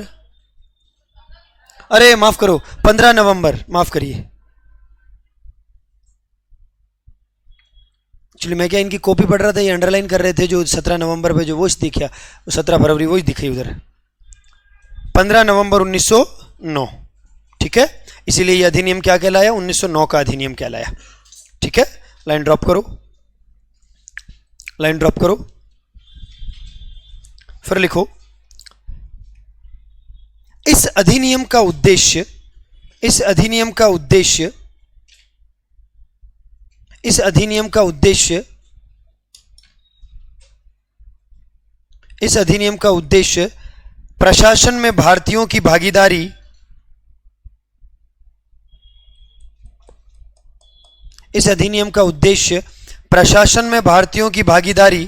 अरे माफ करो 15 नवंबर, माफ करिए एक्चुअली मैं क्या इनकी कॉपी पढ़ रहा था, ये अंडरलाइन कर रहे थे जो 17 नवंबर पे जो वो दिखा, 17 फरवरी वो दिखी उधर, 15 नवंबर 1909, ठीक है। इसीलिए ये अधिनियम क्या कहलाया, 1909 का अधिनियम कहलाया, ठीक है। लाइन ड्रॉप करो, लाइन ड्रॉप करो, फिर लिखो, इस अधिनियम का उद्देश्य, इस अधिनियम का उद्देश्य, इस अधिनियम का उद्देश्य, इस अधिनियम का उद्देश्य प्रशासन में भारतीयों की भागीदारी, इस अधिनियम का उद्देश्य प्रशासन में भारतीयों की भागीदारी,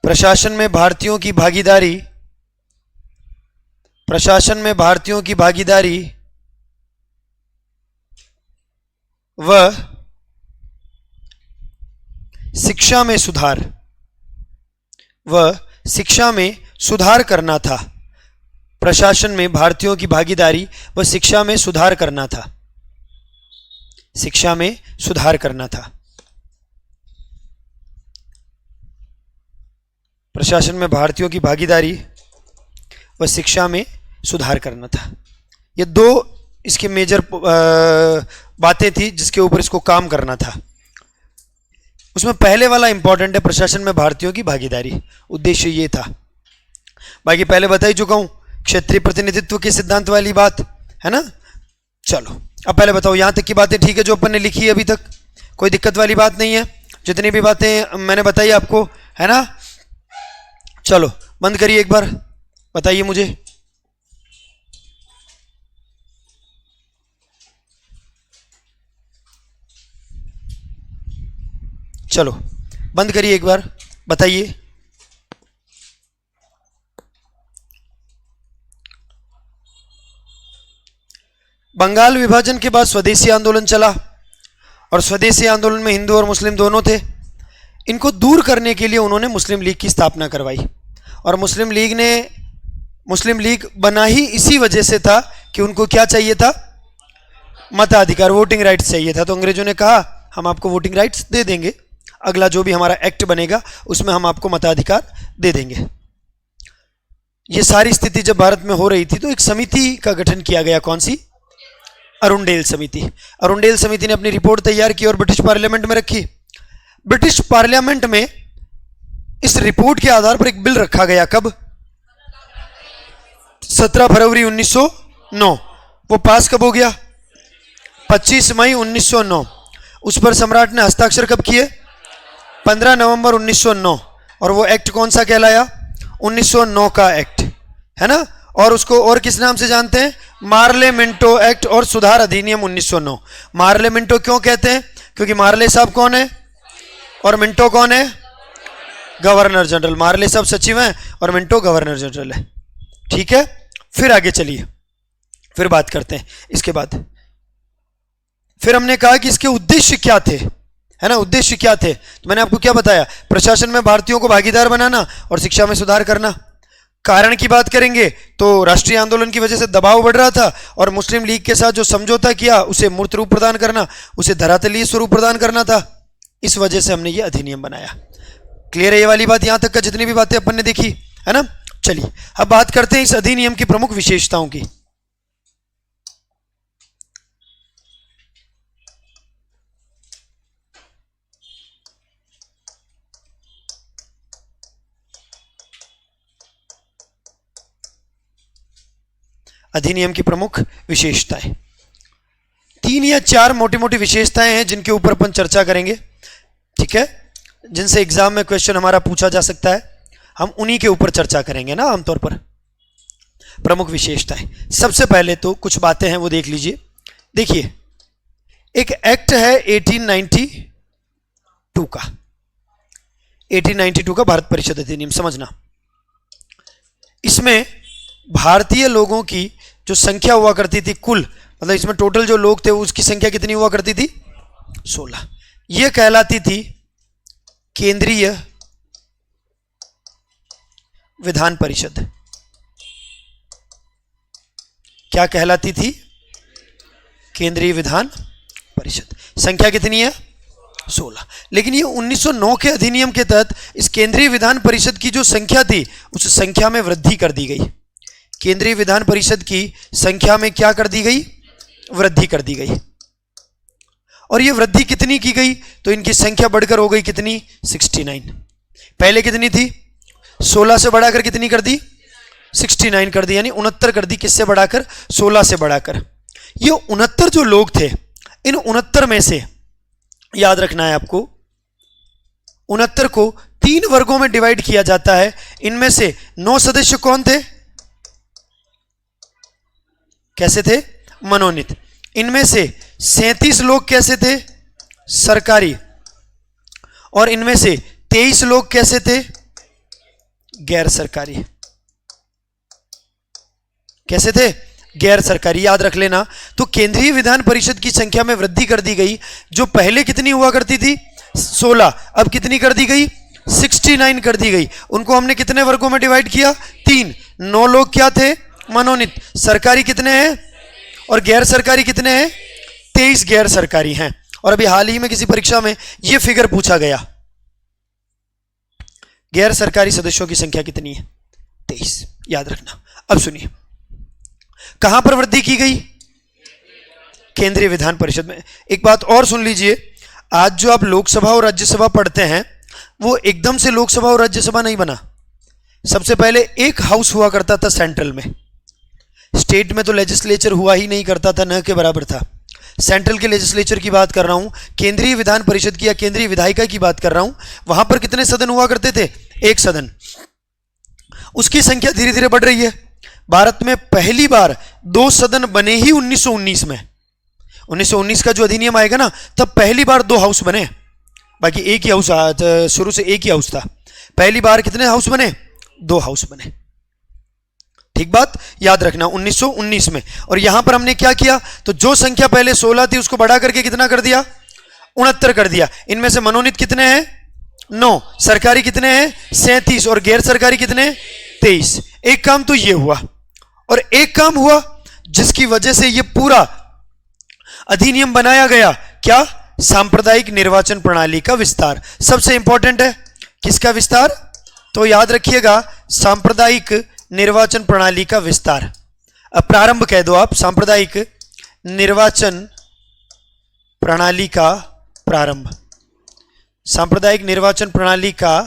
प्रशासन में भारतीयों की भागीदारी, प्रशासन में भारतीयों की भागीदारी व शिक्षा में सुधार, व शिक्षा में सुधार करना था। प्रशासन में भारतीयों की भागीदारी व शिक्षा में सुधार करना था, शिक्षा में सुधार करना था। प्रशासन में भारतीयों की भागीदारी व शिक्षा में सुधार करना था। ये दो इसके मेजर बातें थी जिसके ऊपर इसको काम करना था। उसमें पहले वाला इंपॉर्टेंट है, प्रशासन में भारतीयों की भागीदारी, उद्देश्य ये था। बाकी पहले बता ही चुका हूं, क्षेत्रीय प्रतिनिधित्व के सिद्धांत वाली बात है ना। चलो अब पहले बताओ, यहां तक की बातें ठीक है जो अपन ने लिखी है अभी तक, कोई दिक्कत वाली बात नहीं है, जितनी भी बातें मैंने बताई आपको, है ना। चलो बंद करिए एक बार, बताइए मुझे। चलो बंद करिए एक बार, बताइए। बंगाल विभाजन के बाद स्वदेशी आंदोलन चला और स्वदेशी आंदोलन में हिंदू और मुस्लिम दोनों थे। इनको दूर करने के लिए उन्होंने मुस्लिम लीग की स्थापना करवाई और मुस्लिम लीग बना ही इसी वजह से था कि उनको क्या चाहिए था, मताधिकार, वोटिंग राइट्स चाहिए था। तो अंग्रेजों ने कहा हम आपको वोटिंग राइट्स दे देंगे, अगला जो भी हमारा एक्ट बनेगा उसमें हम आपको मताधिकार दे देंगे। ये सारी स्थिति जब भारत में हो रही थी तो एक समिति का गठन किया गया, कौन सी, अरुणडेल समिति। अरुणडेल समिति ने अपनी रिपोर्ट तैयार की और ब्रिटिश पार्लियामेंट में रखी। ब्रिटिश पार्लियामेंट में इस रिपोर्ट के आधार पर एक बिल रखा गया, कब, 17 फरवरी 1909। वो पास कब हो गया, 25 मई 1909। उस पर सम्राट ने हस्ताक्षर कब किए, 15 नवंबर 1909। और वो एक्ट कौन सा कहलाया, 1909 का एक्ट, है ना। और उसको और किस नाम से जानते हैं, मार्ले मिंटो एक्ट और सुधार अधिनियम 1909। मार्ले मिंटो क्यों कहते हैं, क्योंकि मार्ले साहब कौन है और मिंटो कौन है, गवर्नर जनरल। मार्ले साहब सचिव हैं और मिंटो गवर्नर जनरल है, ठीक है। फिर आगे चलिए, फिर बात करते हैं इसके बाद। फिर हमने कहा कि इसके उद्देश्य क्या थे, है ना, उद्देश्य क्या थे। तो मैंने आपको क्या बताया, प्रशासन में भारतीयों को भागीदार बनाना और शिक्षा में सुधार करना। कारण की बात करेंगे तो राष्ट्रीय आंदोलन की वजह से दबाव बढ़ रहा था और मुस्लिम लीग के साथ जो समझौता किया उसे मूर्त रूप प्रदान करना, उसे धरातलीय स्वरूप प्रदान करना था। इस वजह से हमने ये अधिनियम बनाया। क्लियर है ये वाली बात, यहां तक का जितनी भी बातें अपन ने देखी, है ना। चलिए अब बात करते हैं इस अधिनियम की प्रमुख विशेषताओं की। अधिनियम की प्रमुख विशेषताएं, 3 या 4 मोटी मोटी विशेषताएं हैं जिनके ऊपर अपन चर्चा करेंगे, ठीक है, जिनसे एग्जाम में क्वेश्चन हमारा पूछा जा सकता है। हम उन्हीं के ऊपर चर्चा करेंगे ना आमतौर पर। प्रमुख विशेषताएं, सबसे पहले तो कुछ बातें हैं वो देख लीजिए। देखिए एक एक्ट है 1892 का, 1892 का भारत परिषद अधिनियम, समझना। इसमें भारतीय लोगों की जो संख्या हुआ करती थी कुल, मतलब इसमें टोटल जो लोग थे उसकी संख्या कितनी हुआ करती थी, 16। यह कहलाती थी केंद्रीय विधान परिषद। क्या कहलाती थी, केंद्रीय विधान परिषद। संख्या कितनी है, 16। लेकिन ये 1909 के अधिनियम के तहत इस केंद्रीय विधान परिषद की जो संख्या थी उस संख्या में वृद्धि कर दी गई। केंद्रीय विधान परिषद की संख्या में क्या कर दी गई? वृद्धि कर दी गई। और ये वृद्धि कितनी की गई? तो इनकी संख्या बढ़कर हो गई कितनी? 69। पहले कितनी थी? 16 से बढ़ाकर कितनी कर दी? 69 कर दी, यानी 69 कर दी। किससे बढ़ाकर? 16 से बढ़ाकर। ये 69 जो लोग थे, इन 69 में से याद रखना है आपको, 69 को 3 वर्गों में डिवाइड किया जाता है। इनमें से 9 सदस्य कौन थे? कैसे थे? मनोनीत। इनमें से 37 लोग कैसे थे? सरकारी। और इनमें से 23 लोग कैसे थे? गैर सरकारी। कैसे थे? गैर सरकारी। याद रख लेना। तो केंद्रीय विधान परिषद की संख्या में वृद्धि कर दी गई। जो पहले कितनी हुआ करती थी? 16, अब कितनी कर दी गई? 69 कर दी गई। उनको हमने कितने वर्गों में डिवाइड किया? 3। 9 लोग क्या थे? मनोनीत। सरकारी कितने हैं और गैर सरकारी कितने हैं? 23 गैर सरकारी हैं। और अभी हाल ही में किसी परीक्षा में यह फिगर पूछा गया, गैर सरकारी सदस्यों की संख्या कितनी है? 23। याद रखना। अब सुनिए, कहां पर वृद्धि की गई? केंद्रीय विधान परिषद में। एक बात और सुन लीजिए, आज जो आप लोकसभा और राज्यसभा पढ़ते हैं वो एकदम से लोकसभा और राज्यसभा नहीं बना। सबसे पहले एक हाउस हुआ करता था सेंट्रल में। स्टेट में तो लेजिस्लेचर हुआ ही नहीं करता था, न के बराबर था। सेंट्रल के लेजिस्लेचर की बात कर रहा हूं, केंद्रीय विधान परिषद की या केंद्रीय विधायिका की बात कर रहा हूं। वहां पर कितने सदन हुआ करते थे? एक सदन। उसकी संख्या धीरे धीरे बढ़ रही है। भारत में पहली बार 2 सदन बने ही 1919 में। 1919 का जो अधिनियम आएगा ना, तब पहली बार 2 हाउस बने। बाकी एक ही हाउस, शुरू से एक ही हाउस था। पहली बार कितने हाउस बने? 2 हाउस बने। ठीक बात याद रखना, 1919 में। और यहां पर हमने क्या किया? तो जो संख्या पहले 16 थी उसको बढ़ा करके कितना कर दिया? 69 कर दिया। इनमें से मनोनीत कितने हैं? 9। सरकारी कितने हैं? 37। और गैर सरकारी कितने? 23। एक काम तो ये हुआ, और एक काम हुआ जिसकी वजह से ये पूरा अधिनियम बनाया गया। क्या? सांप्रदायिक निर्वाचन प्रणाली का विस्तार। सबसे इंपॉर्टेंट है। किसका विस्तार? तो याद रखिएगा, सांप्रदायिक निर्वाचन प्रणाली का विस्तार। अब प्रारंभ कह दो आप, सांप्रदायिक निर्वाचन प्रणाली का प्रारंभ। सांप्रदायिक निर्वाचन प्रणाली का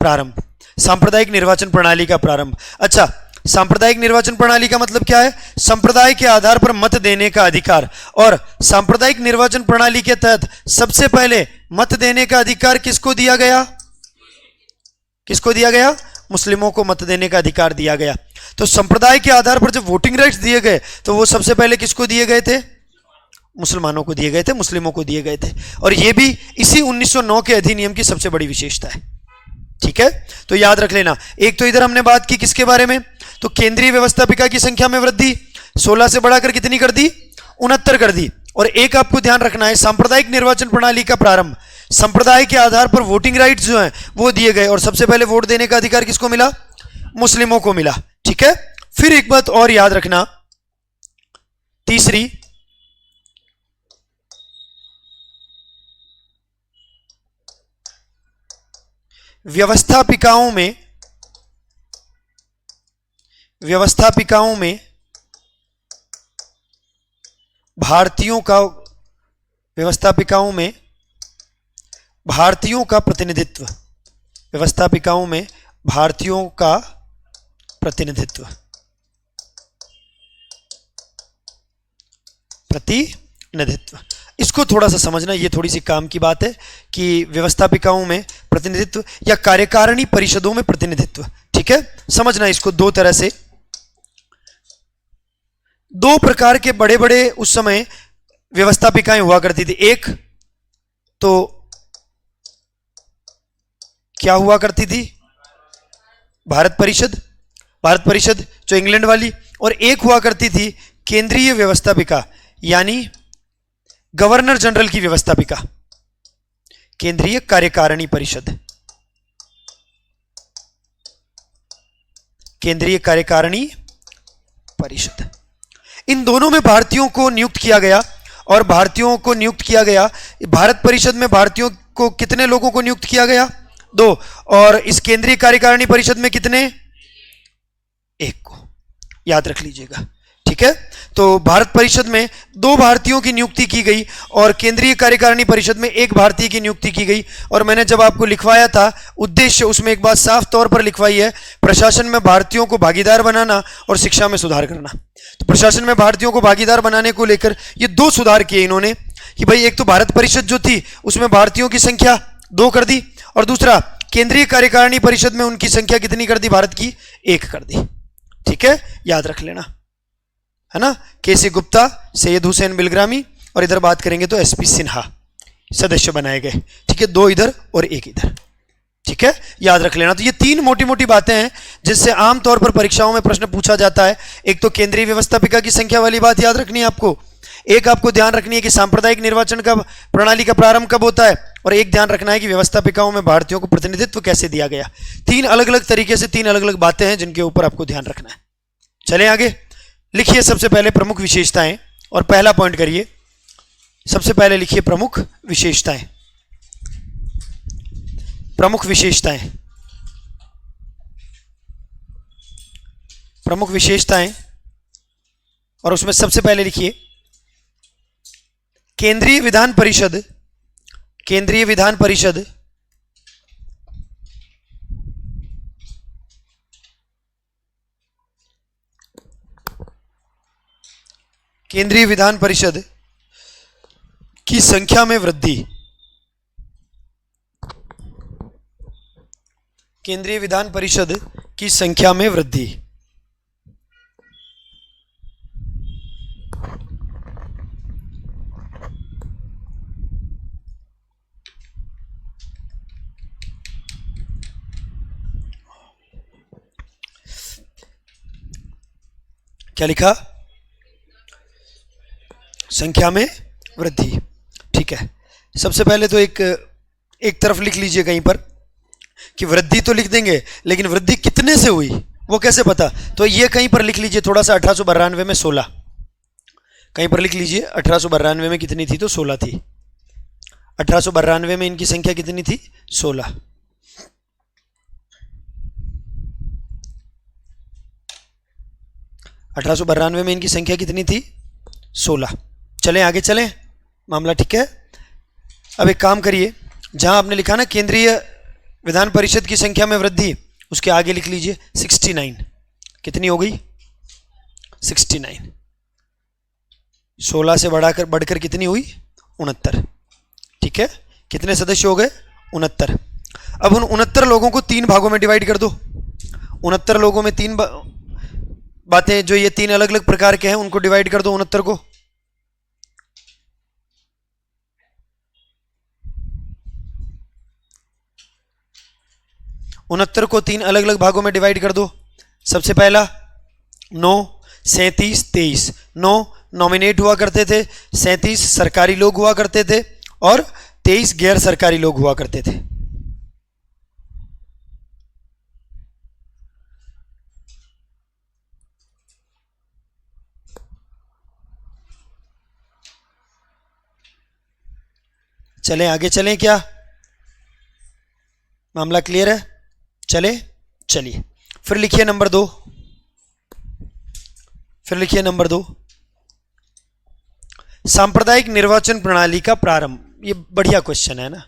प्रारंभ। सांप्रदायिक निर्वाचन प्रणाली का प्रारंभ। अच्छा, सांप्रदायिक निर्वाचन प्रणाली का मतलब क्या है? संप्रदाय के आधार पर मत देने का अधिकार। और सांप्रदायिक निर्वाचन प्रणाली के तहत सबसे पहले मत देने का अधिकार किसको दिया गया? किसको दिया गया? मुस्लिमों को मत देने का अधिकार दिया गया। तो संप्रदाय के आधार पर जब वोटिंग राइट्स दिए गए तो वो सबसे पहले किसको दिए गए थे? मुसलमानों को दिए गए थे, मुस्लिमों को दिए गए थे। और ये भी इसी 1909 के अधिनियम की सबसे बड़ी विशेषता है। ठीक है, तो याद रख लेना। एक तो इधर हमने बात की किसके बारे में? तो केंद्रीय व्यवस्थापिका की संख्या में वृद्धि 16 से बढ़ाकर कितनी कर दी? 69 कर दी। और एक आपको ध्यान रखना है, सांप्रदायिक निर्वाचन प्रणाली का प्रारंभ। संप्रदाय के आधार पर वोटिंग राइट्स जो हैं वो दिए गए, और सबसे पहले वोट देने का अधिकार किसको मिला? मुस्लिमों को मिला। ठीक है, फिर एक बात और याद रखना, तीसरी, व्यवस्थापिकाओं में भारतीयों का प्रतिनिधित्व। व्यवस्थापिकाओं में भारतीयों का प्रतिनिधित्व। इसको थोड़ा सा समझना, ये थोड़ी सी काम की बात है कि व्यवस्थापिकाओं में प्रतिनिधित्व या कार्यकारिणी परिषदों में प्रतिनिधित्व। ठीक है, समझना इसको दो तरह से। 2 प्रकार के बड़े बड़े उस समय व्यवस्थापिकाएं हुआ करती थी। एक तो क्या हुआ करती थी? भारत परिषद जो इंग्लैंड वाली। और एक हुआ करती थी केंद्रीय व्यवस्थापिका, यानी गवर्नर जनरल की व्यवस्थापिका, केंद्रीय कार्यकारिणी परिषद। केंद्रीय कार्यकारिणी परिषद। इन दोनों में भारतीयों को नियुक्त किया गया। और भारतीयों को नियुक्त किया गया। भारत परिषद में भारतीयों को कितने लोगों को नियुक्त किया गया? 2। और इस केंद्रीय कार्यकारिणी परिषद में कितने? 1 को। याद रख लीजिएगा, ठीक है। तो भारत परिषद में 2 भारतीयों की नियुक्ति की गई और केंद्रीय कार्यकारिणी परिषद में 1 भारतीय की नियुक्ति की गई। और मैंने जब आपको लिखवाया था उद्देश्य, उसमें एक बात साफ तौर पर लिखवाई है, प्रशासन में भारतीयों को भागीदार बनाना और शिक्षा में सुधार करना। तो प्रशासन में भारतीयों को भागीदार बनाने को लेकर ये 2 सुधार किए इन्होंने कि भाई एक तो भारत परिषद जो थी उसमें भारतीयों की संख्या 2 कर दी, और दूसरा केंद्रीय कार्यकारिणी परिषद में उनकी संख्या कितनी कर दी? भारत की 1 कर दी। ठीक है, याद रख लेना, है ना। केसी गुप्ता, सैयद हुसैन बिलग्रामी, और इधर बात करेंगे तो एसपी सिन्हा सदस्य बनाए गए। ठीक है, 2 इधर और 1 इधर। ठीक है, याद रख लेना। तो ये 3 मोटी मोटी बातें हैं जिससे आमतौर पर परीक्षाओं में प्रश्न पूछा जाता है। एक तो केंद्रीय व्यवस्थापिका की संख्या वाली बात याद रखनी है आपको, एक आपको ध्यान रखनी है कि सांप्रदायिक निर्वाचन का प्रणाली का प्रारंभ कब होता है, और एक ध्यान रखना है कि व्यवस्थापिकाओं में भारतीयों को प्रतिनिधित्व कैसे दिया गया। 3 अलग अलग तरीके से 3 अलग अलग बातें हैं जिनके ऊपर आपको ध्यान रखना है। चलें आगे, लिखिए सबसे पहले प्रमुख विशेषताएं, और पहला पॉइंट करिए। सबसे पहले लिखिए प्रमुख विशेषताएं। प्रमुख विशेषताएं, प्रमुख विशेषताएं, और उसमें सबसे पहले लिखिए केंद्रीय विधान परिषद, केंद्रीय विधान परिषद केंद्रीय विधान परिषद की संख्या में वृद्धि, केंद्रीय विधान परिषद की संख्या में वृद्धि। क्या लिखा? संख्या में वृद्धि। ठीक है, सबसे पहले तो एक तरफ लिख लीजिए कहीं पर कि वृद्धि तो लिख देंगे, लेकिन वृद्धि कितने से हुई वो कैसे पता? तो ये कहीं पर लिख लीजिए थोड़ा सा, 1892 में 16, कहीं पर लिख लीजिए 1892 में कितनी थी? तो 16 थी। 1892 में इनकी संख्या कितनी थी? 16। में इनकी संख्या कितनी थी? 16। चलें आगे चलें, मामला ठीक है। अब एक काम करिए, जहां आपने लिखा ना केंद्रीय विधान परिषद की संख्या में वृद्धि, उसके आगे लिख लीजिए 69। कितनी हो गई? 69। 16 से बढ़कर कितनी हुई? 69। ठीक है, कितने सदस्य हो गए? 69। अब उन 69 लोगों को 3 भागों में डिवाइड कर दो। 69 लोगों में 3 बातें, जो ये 3 अलग अलग प्रकार के हैं, उनको डिवाइड कर दो 69 को। उनहत्तर को 3 अलग अलग भागों में डिवाइड कर दो। सबसे पहला 9, 37, 23। 9 नॉमिनेट हुआ करते थे, 37 सरकारी लोग हुआ करते थे, और 23 गैर सरकारी लोग हुआ करते थे। चलें आगे चलें, क्या मामला क्लियर है? चले, चलिए फिर लिखिए नंबर 2। फिर लिखिए नंबर 2, सांप्रदायिक निर्वाचन प्रणाली का प्रारंभ। ये बढ़िया क्वेश्चन है ना,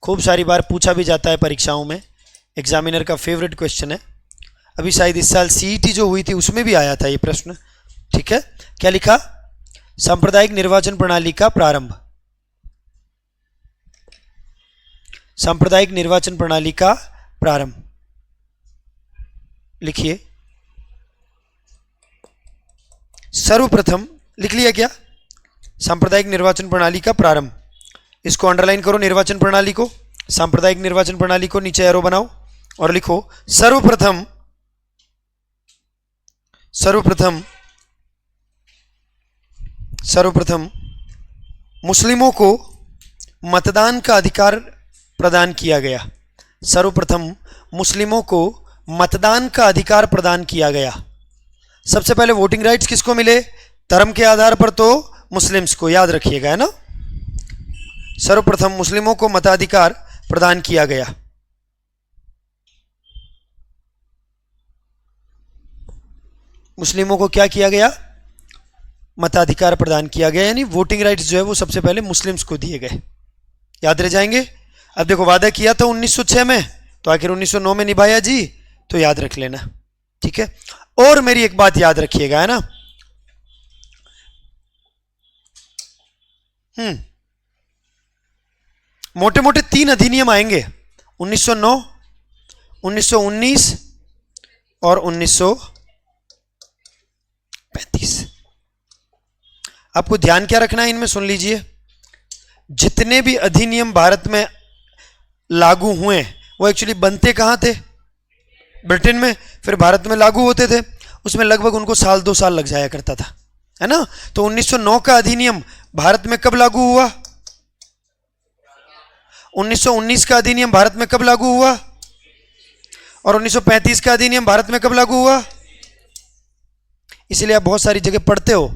खूब सारी बार पूछा भी जाता है परीक्षाओं में, एग्जामिनर का फेवरेट क्वेश्चन है। अभी शायद इस साल सीईटी जो हुई थी उसमें भी आया था ये प्रश्न। ठीक है, क्या लिखा? सांप्रदायिक निर्वाचन प्रणाली का प्रारंभ। सांप्रदायिक निर्वाचन प्रणाली का प्रारंभ लिखिए। सर्वप्रथम लिख लिया क्या? सांप्रदायिक निर्वाचन प्रणाली का प्रारंभ, इसको अंडरलाइन करो, निर्वाचन प्रणाली को, सांप्रदायिक निर्वाचन प्रणाली को नीचे एरो बनाओ और लिखो सर्वप्रथम, सर्वप्रथम, सर्वप्रथम मुस्लिमों को मतदान का अधिकार प्रदान किया गया। सर्वप्रथम मुस्लिमों को मतदान का अधिकार प्रदान किया गया। सबसे पहले वोटिंग राइट्स किसको मिले? धर्म के आधार पर तो मुस्लिम्स को, याद रखिएगा, है ना। सर्वप्रथम मुस्लिमों को मताधिकार प्रदान किया गया। मुस्लिमों को क्या किया गया? मताधिकार प्रदान किया गया, यानी वोटिंग राइट्स जो है वो सबसे पहले मुस्लिम्स को दिए गए। याद रह जाएंगे। अब देखो, वादा किया था 1906 में, तो आखिर 1909 में निभाया जी, तो याद रख लेना, ठीक है। और मेरी एक बात याद रखिएगा, है ना, मोटे मोटे 3 अधिनियम आएंगे, 1909, 1919 और 1935। आपको ध्यान क्या रखना है इनमें, सुन लीजिए। जितने भी अधिनियम भारत में लागू हुए वो एक्चुअली बनते कहां थे? ब्रिटेन में, फिर भारत में लागू होते थे। उसमें लगभग उनको 1-2 साल लग जाया करता था, है ना। तो 1909 का अधिनियम भारत में कब लागू हुआ? 1919 का अधिनियम भारत में कब लागू हुआ? और 1935 का अधिनियम भारत में कब लागू हुआ? इसलिए आप बहुत सारी जगह पढ़ते हो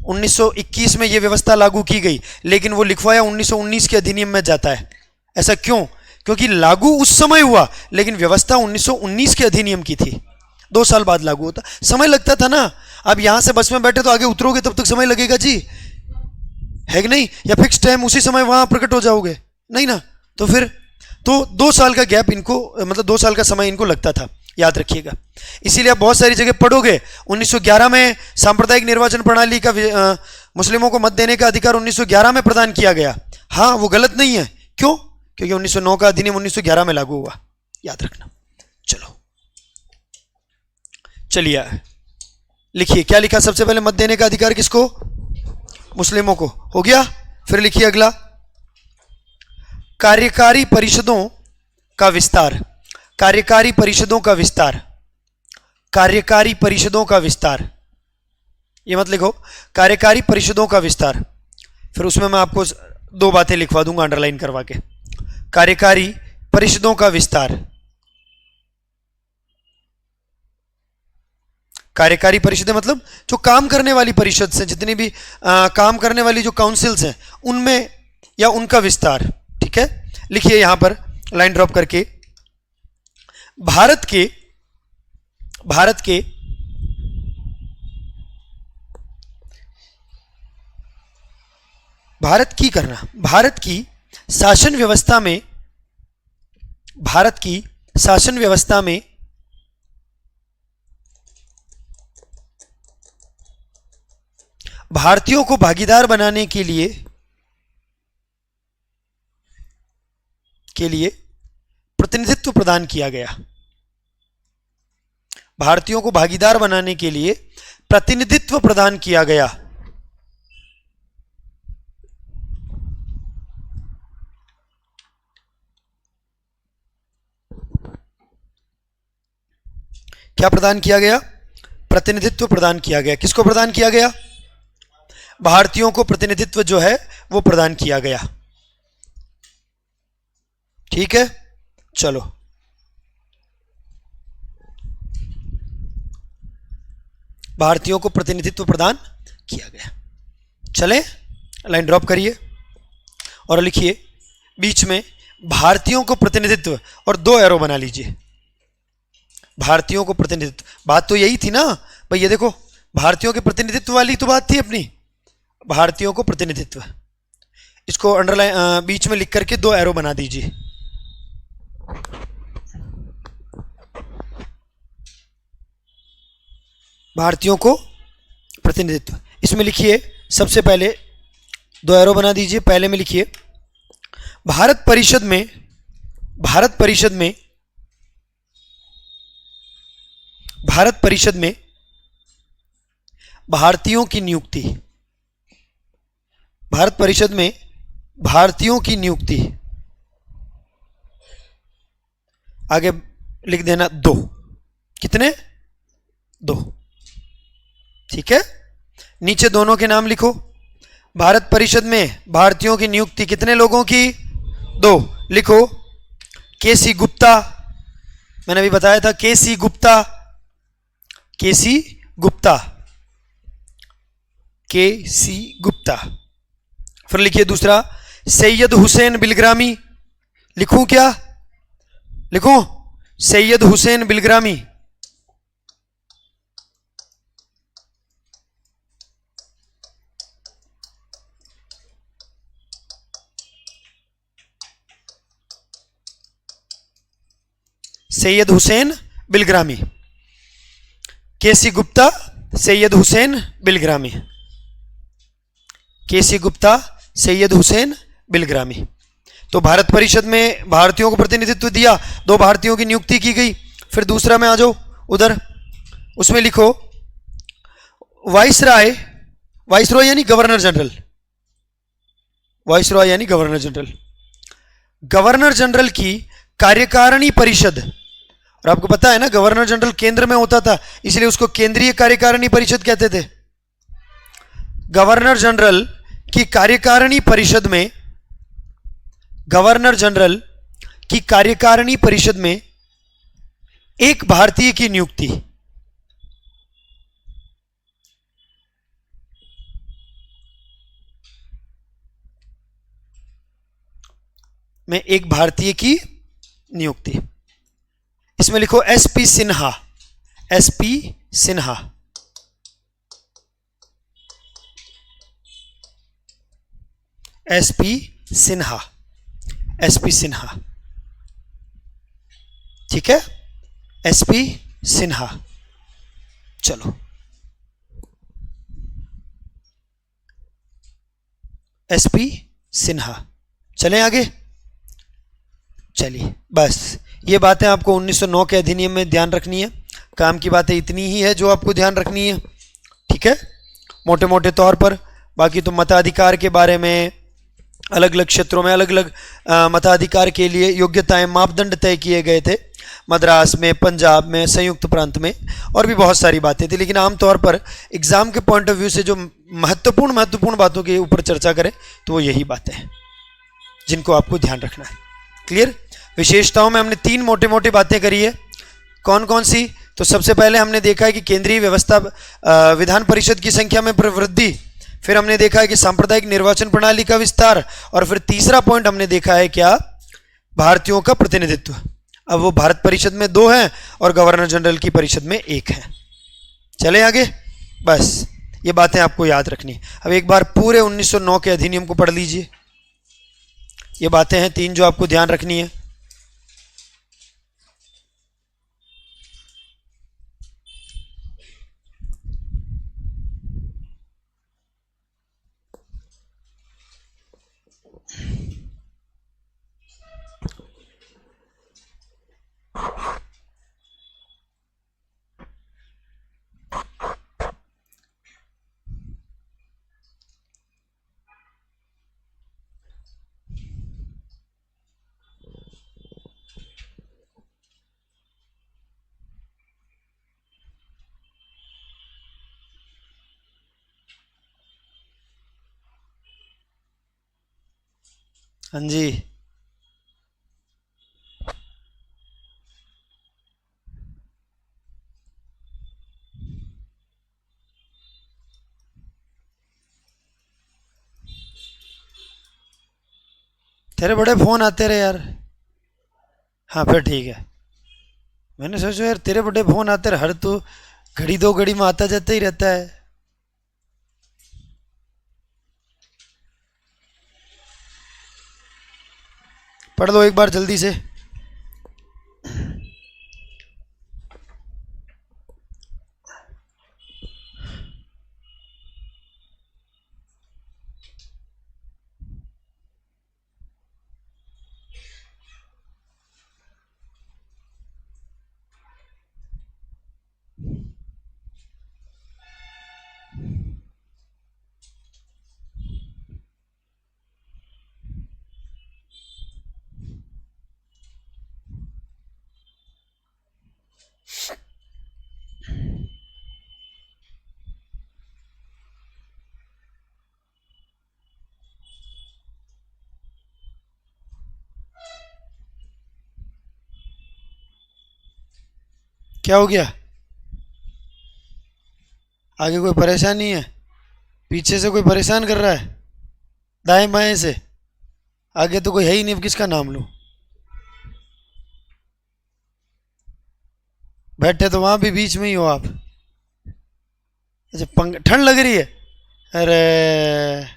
1921 में यह व्यवस्था लागू की गई, लेकिन वो लिखवाया 1919 के अधिनियम में जाता है। ऐसा क्यों? क्योंकि लागू उस समय हुआ, लेकिन व्यवस्था 1919 के अधिनियम की थी। 2 साल बाद लागू होता, समय लगता था ना। अब यहां से बस में बैठे तो आगे उतरोगे तब तक समय लगेगा जी, है कि नहीं? या फिक्स टाइम उसी समय वहां प्रकट हो जाओगे? नहीं ना। तो फिर तो 2 साल का गैप इनको, मतलब 2 साल का समय इनको लगता था, याद रखिएगा। इसीलिए आप बहुत सारी जगह पढ़ोगे 1911 में सांप्रदायिक निर्वाचन प्रणाली का मुस्लिमों को मत देने का अधिकार 1911 में प्रदान किया गया। हाँ, वो गलत नहीं है। क्यों? क्योंकि 1909 का अधिनियम 1911 में लागू हुआ, याद रखना। चलो चलिए लिखिए, क्या लिखा सबसे पहले? मत देने का अधिकार किसको? मुस्लिमों को। हो गया। फिर लिखिए अगला, कार्यकारी परिषदों का विस्तार। कार्यकारी परिषदों का विस्तार, कार्यकारी परिषदों का विस्तार, ये मत लिखो, कार्यकारी परिषदों का विस्तार। फिर उसमें मैं आपको 2 बातें लिखवा दूंगा अंडरलाइन करवा के। कार्यकारी परिषदों का विस्तार, कार्यकारी परिषदें मतलब जो काम करने वाली परिषद से, जितनी भी काम करने वाली जो काउंसिल्स हैं उनमें, या उनका विस्तार, ठीक है। लिखिए यहां पर लाइन ड्रॉप करके, भारत के भारत की करना, भारत की शासन व्यवस्था में, भारत की शासन व्यवस्था में भारतीयों को भागीदार बनाने के लिए प्रतिनिधित्व प्रदान किया गया। भारतीयों को भागीदार बनाने के लिए प्रतिनिधित्व प्रदान किया गया। क्या प्रदान किया गया? प्रतिनिधित्व प्रदान किया गया। किसको प्रदान किया गया? भारतीयों को प्रतिनिधित्व जो है वो प्रदान किया गया, ठीक है। चलो भारतीयों को प्रतिनिधित्व प्रदान किया गया। चले लाइन ड्रॉप करिए और लिखिए बीच में भारतीयों को प्रतिनिधित्व और 2 एरो बना लीजिए। भारतीयों को प्रतिनिधित्व, बात तो यही थी ना भाई, ये देखो भारतीयों के प्रतिनिधित्व वाली तो बात थी अपनी, भारतीयों को प्रतिनिधित्व। इसको अंडरलाइन बीच में लिख करके 2 एरो बना दीजिए। भारतीयों को प्रतिनिधित्व, इसमें लिखिए सबसे पहले 2 एरो बना दीजिए। पहले में लिखिए भारत परिषद में, भारत परिषद में, भारत परिषद में भारतीयों की नियुक्ति, भारत परिषद में भारतीयों की नियुक्ति। आगे लिख देना 2, कितने? 2, ठीक है। नीचे दोनों के नाम लिखो। भारत परिषद में भारतीयों की नियुक्ति कितने लोगों की? 2 लिखो। केसी गुप्ता, मैंने अभी बताया था, केसी गुप्ता, केसी गुप्ता, के सी गुप्ता। फिर लिखिए दूसरा, सैयद हुसैन बिलग्रामी। लिखूं क्या? लिखूं सैयद हुसैन बिलग्रामी। सैयद हुसैन बिलग्रामी, केसी गुप्ता, सैयद हुसैन बिलग्रामी, केसी गुप्ता, सैयद हुसैन बिलग्रामी। तो भारत परिषद में भारतीयों को प्रतिनिधित्व दिया, 2 भारतीयों की नियुक्ति की गई। फिर दूसरा में आ जाओ उधर, उसमें लिखो वाइसराय, वाइसरॉय यानी गवर्नर जनरल, वाइसरॉय यानी गवर्नर जनरल। गवर्नर जनरल की कार्यकारिणी परिषद, और आपको पता है ना गवर्नर जनरल केंद्र में होता था, इसलिए उसको केंद्रीय कार्यकारिणी परिषद कहते थे। गवर्नर जनरल की कार्यकारिणी परिषद में, गवर्नर जनरल की कार्यकारिणी परिषद में एक भारतीय की नियुक्ति, में एक भारतीय की नियुक्ति। इसमें लिखो SP Sinha, SP Sinha, SP Sinha, SP Sinha. ठीक है, एसपी सिन्हा। चलो एसपी सिन्हा, चलें आगे। चलिए बस ये बातें आपको 1909 के अधिनियम में ध्यान रखनी है। काम की बातें इतनी ही है जो आपको ध्यान रखनी है, ठीक है, मोटे मोटे तौर पर। बाकी तो मताधिकार के बारे में अलग अलग क्षेत्रों में अलग अलग मताधिकार के लिए योग्यताएं, मापदंड तय किए गए थे, मद्रास में, पंजाब में, संयुक्त प्रांत में, और भी बहुत सारी बातें थी। लेकिन आमतौर पर एग्जाम के पॉइंट ऑफ व्यू से जो महत्वपूर्ण बातों के ऊपर चर्चा करें तो वो यही बातें हैं जिनको आपको ध्यान रखना है। क्लियर? विशेषताओं में हमने 3 मोटे मोटे बातें करी है। कौन कौन सी? तो सबसे पहले हमने देखा है कि केंद्रीय व्यवस्था विधान परिषद की संख्या में वृद्धि, फिर हमने देखा है कि सांप्रदायिक निर्वाचन प्रणाली का विस्तार, और फिर तीसरा पॉइंट हमने देखा है क्या? भारतीयों का प्रतिनिधित्व। अब वो भारत परिषद में 2 हैं और गवर्नर जनरल की परिषद में 1 है। चले आगे। बस ये बातें आपको याद रखनी। अब एक बार पूरे 1909 के अधिनियम को पढ़ लीजिए। ये बातें हैं 3 जो आपको ध्यान रखनी है। हाँ जी, तेरे बड़े फोन आते रहे यार। हाँ फिर ठीक है। मैंने सोचा यार तेरे बड़े फोन आते रहे, हर तू घड़ी 2 घड़ी में आता जाता ही रहता है। पढ़ लो एक बार जल्दी से। क्या हो गया? आगे कोई परेशानी है? पीछे से कोई परेशान कर रहा है, दाएं बाएं से, आगे तो कोई है ही नहीं, अब किसका नाम लूं। बैठे तो वहां भी बीच में ही हो आप। अच्छा, ठंड लग रही है। अरे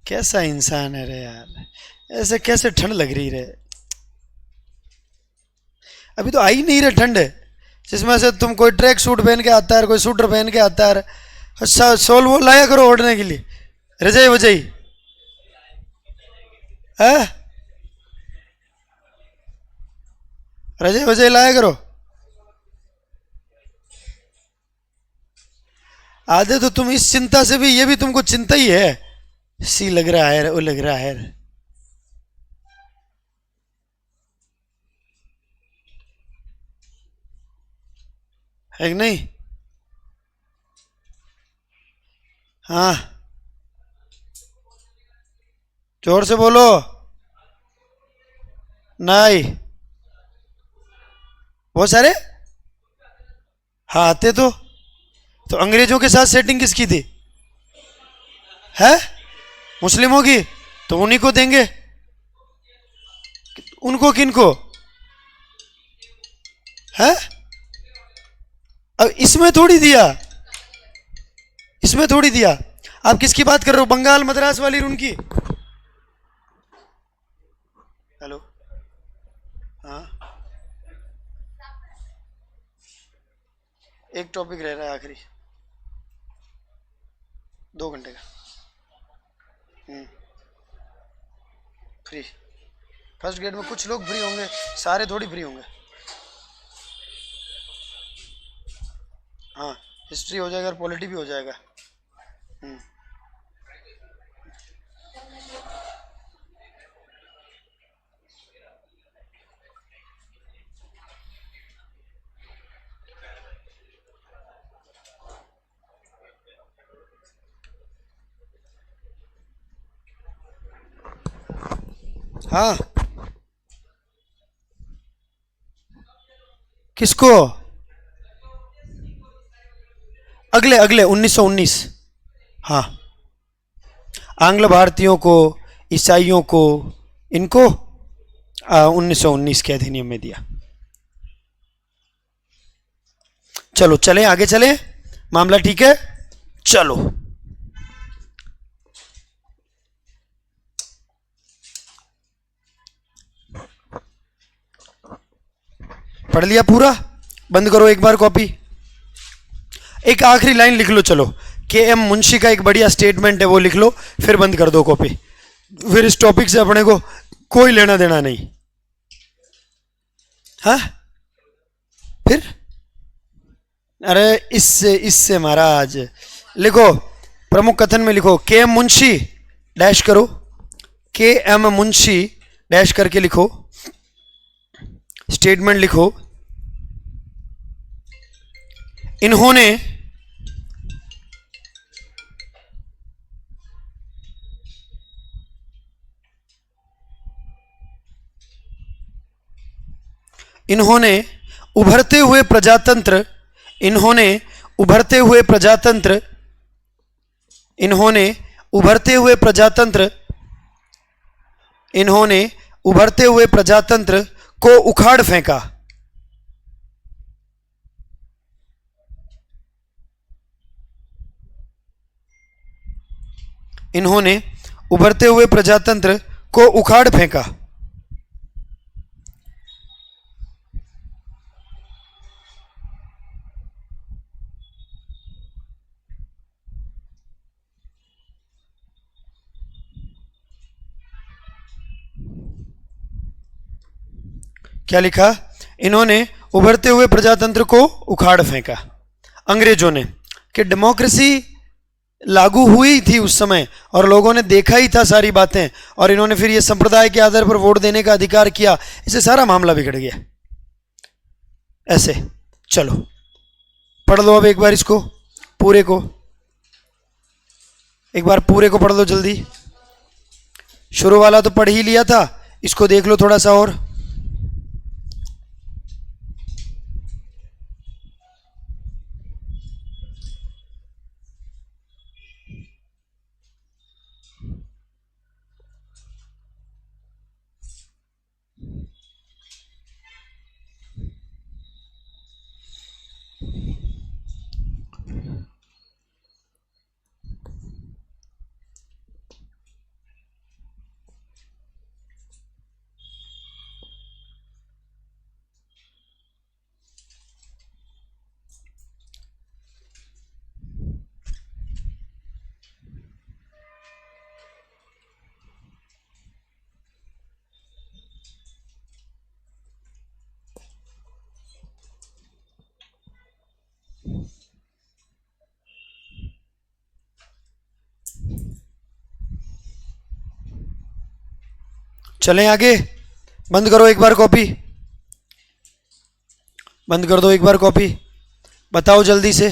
कैसा इंसान है रे यार, ऐसे कैसे ठंड लग रही रे। अभी तो आई नहीं रे ठंड, जिसमें से तुम कोई ट्रैक सूट पहन के आता है, कोई स्वेटर पहन के आता है। अच्छा, सोल वो लाया करो ओढ़ने के लिए, रजाई वजाई है, रजाई वजाई लाया करो। आधे तो तुम इस चिंता से भी, ये भी तुमको चिंता ही है, सी लग रहा है वो लग रहा है कि नहीं। हाँ, जोर से बोलो। नहीं, बहुत सारे। हाँ आते तो अंग्रेजों के साथ सेटिंग किसकी थी? है मुस्लिमों की, तो उन्हीं को देंगे। उनको किनको है? अब इसमें थोड़ी दिया, इसमें थोड़ी दिया। आप किसकी बात कर रहे हो, बंगाल मद्रास वाली उनकी? हेलो, हाँ, एक टॉपिक रह रहा है आखिरी, 2 घंटे का। फ्री, फर्स्ट ग्रेड में कुछ लोग फ्री होंगे, सारे थोड़ी फ्री होंगे। हाँ, हिस्ट्री हो जाएगा और पॉलिटी भी हो जाएगा। हाँ, किसको? अगले अगले 1919। हाँ, आंग्ल भारतीयों को, ईसाइयों को, इनको 1919 के अधिनियम में दिया। चलो चले आगे चले, मामला ठीक है, चलो। पढ़ लिया पूरा? बंद करो एक बार कॉपी। एक आखिरी लाइन लिख लो, चलो। के एम मुंशी का एक बढ़िया स्टेटमेंट है, वो लिख लो, फिर बंद कर दो कॉपी। फिर इस टॉपिक से अपने को कोई लेना देना नहीं। हाँ, फिर अरे इससे महाराज लिखो, प्रमुख कथन में लिखो के एम मुंशी डैश करो, के एम मुंशी डैश करके लिखो, स्टेटमेंट लिखो। इन्होंने इन्होंने उभरते हुए प्रजातंत्र, इन्होंने उभरते हुए प्रजातंत्र, इन्होंने उभरते हुए प्रजातंत्र, इन्होंने उभरते हुए प्रजातंत्र को उखाड़ फेंका। इन्होंने उभरते हुए प्रजातंत्र को उखाड़ फेंका। क्या लिखा? इन्होंने उभरते हुए प्रजातंत्र को उखाड़ फेंका, अंग्रेजों ने। कि डेमोक्रेसी लागू हुई थी उस समय और लोगों ने देखा ही था सारी बातें, और इन्होंने फिर ये संप्रदाय के आधार पर वोट देने का अधिकार किया, इससे सारा मामला बिगड़ गया। ऐसे चलो पढ़ लो अब एक बार इसको पूरे को, एक बार पूरे को पढ़ लो जल्दी। शुरू वाला तो पढ़ ही लिया था, इसको देख लो थोड़ा सा और। चलें आगे। बंद करो एक बार कॉपी, बंद कर दो एक बार कॉपी। बताओ जल्दी से,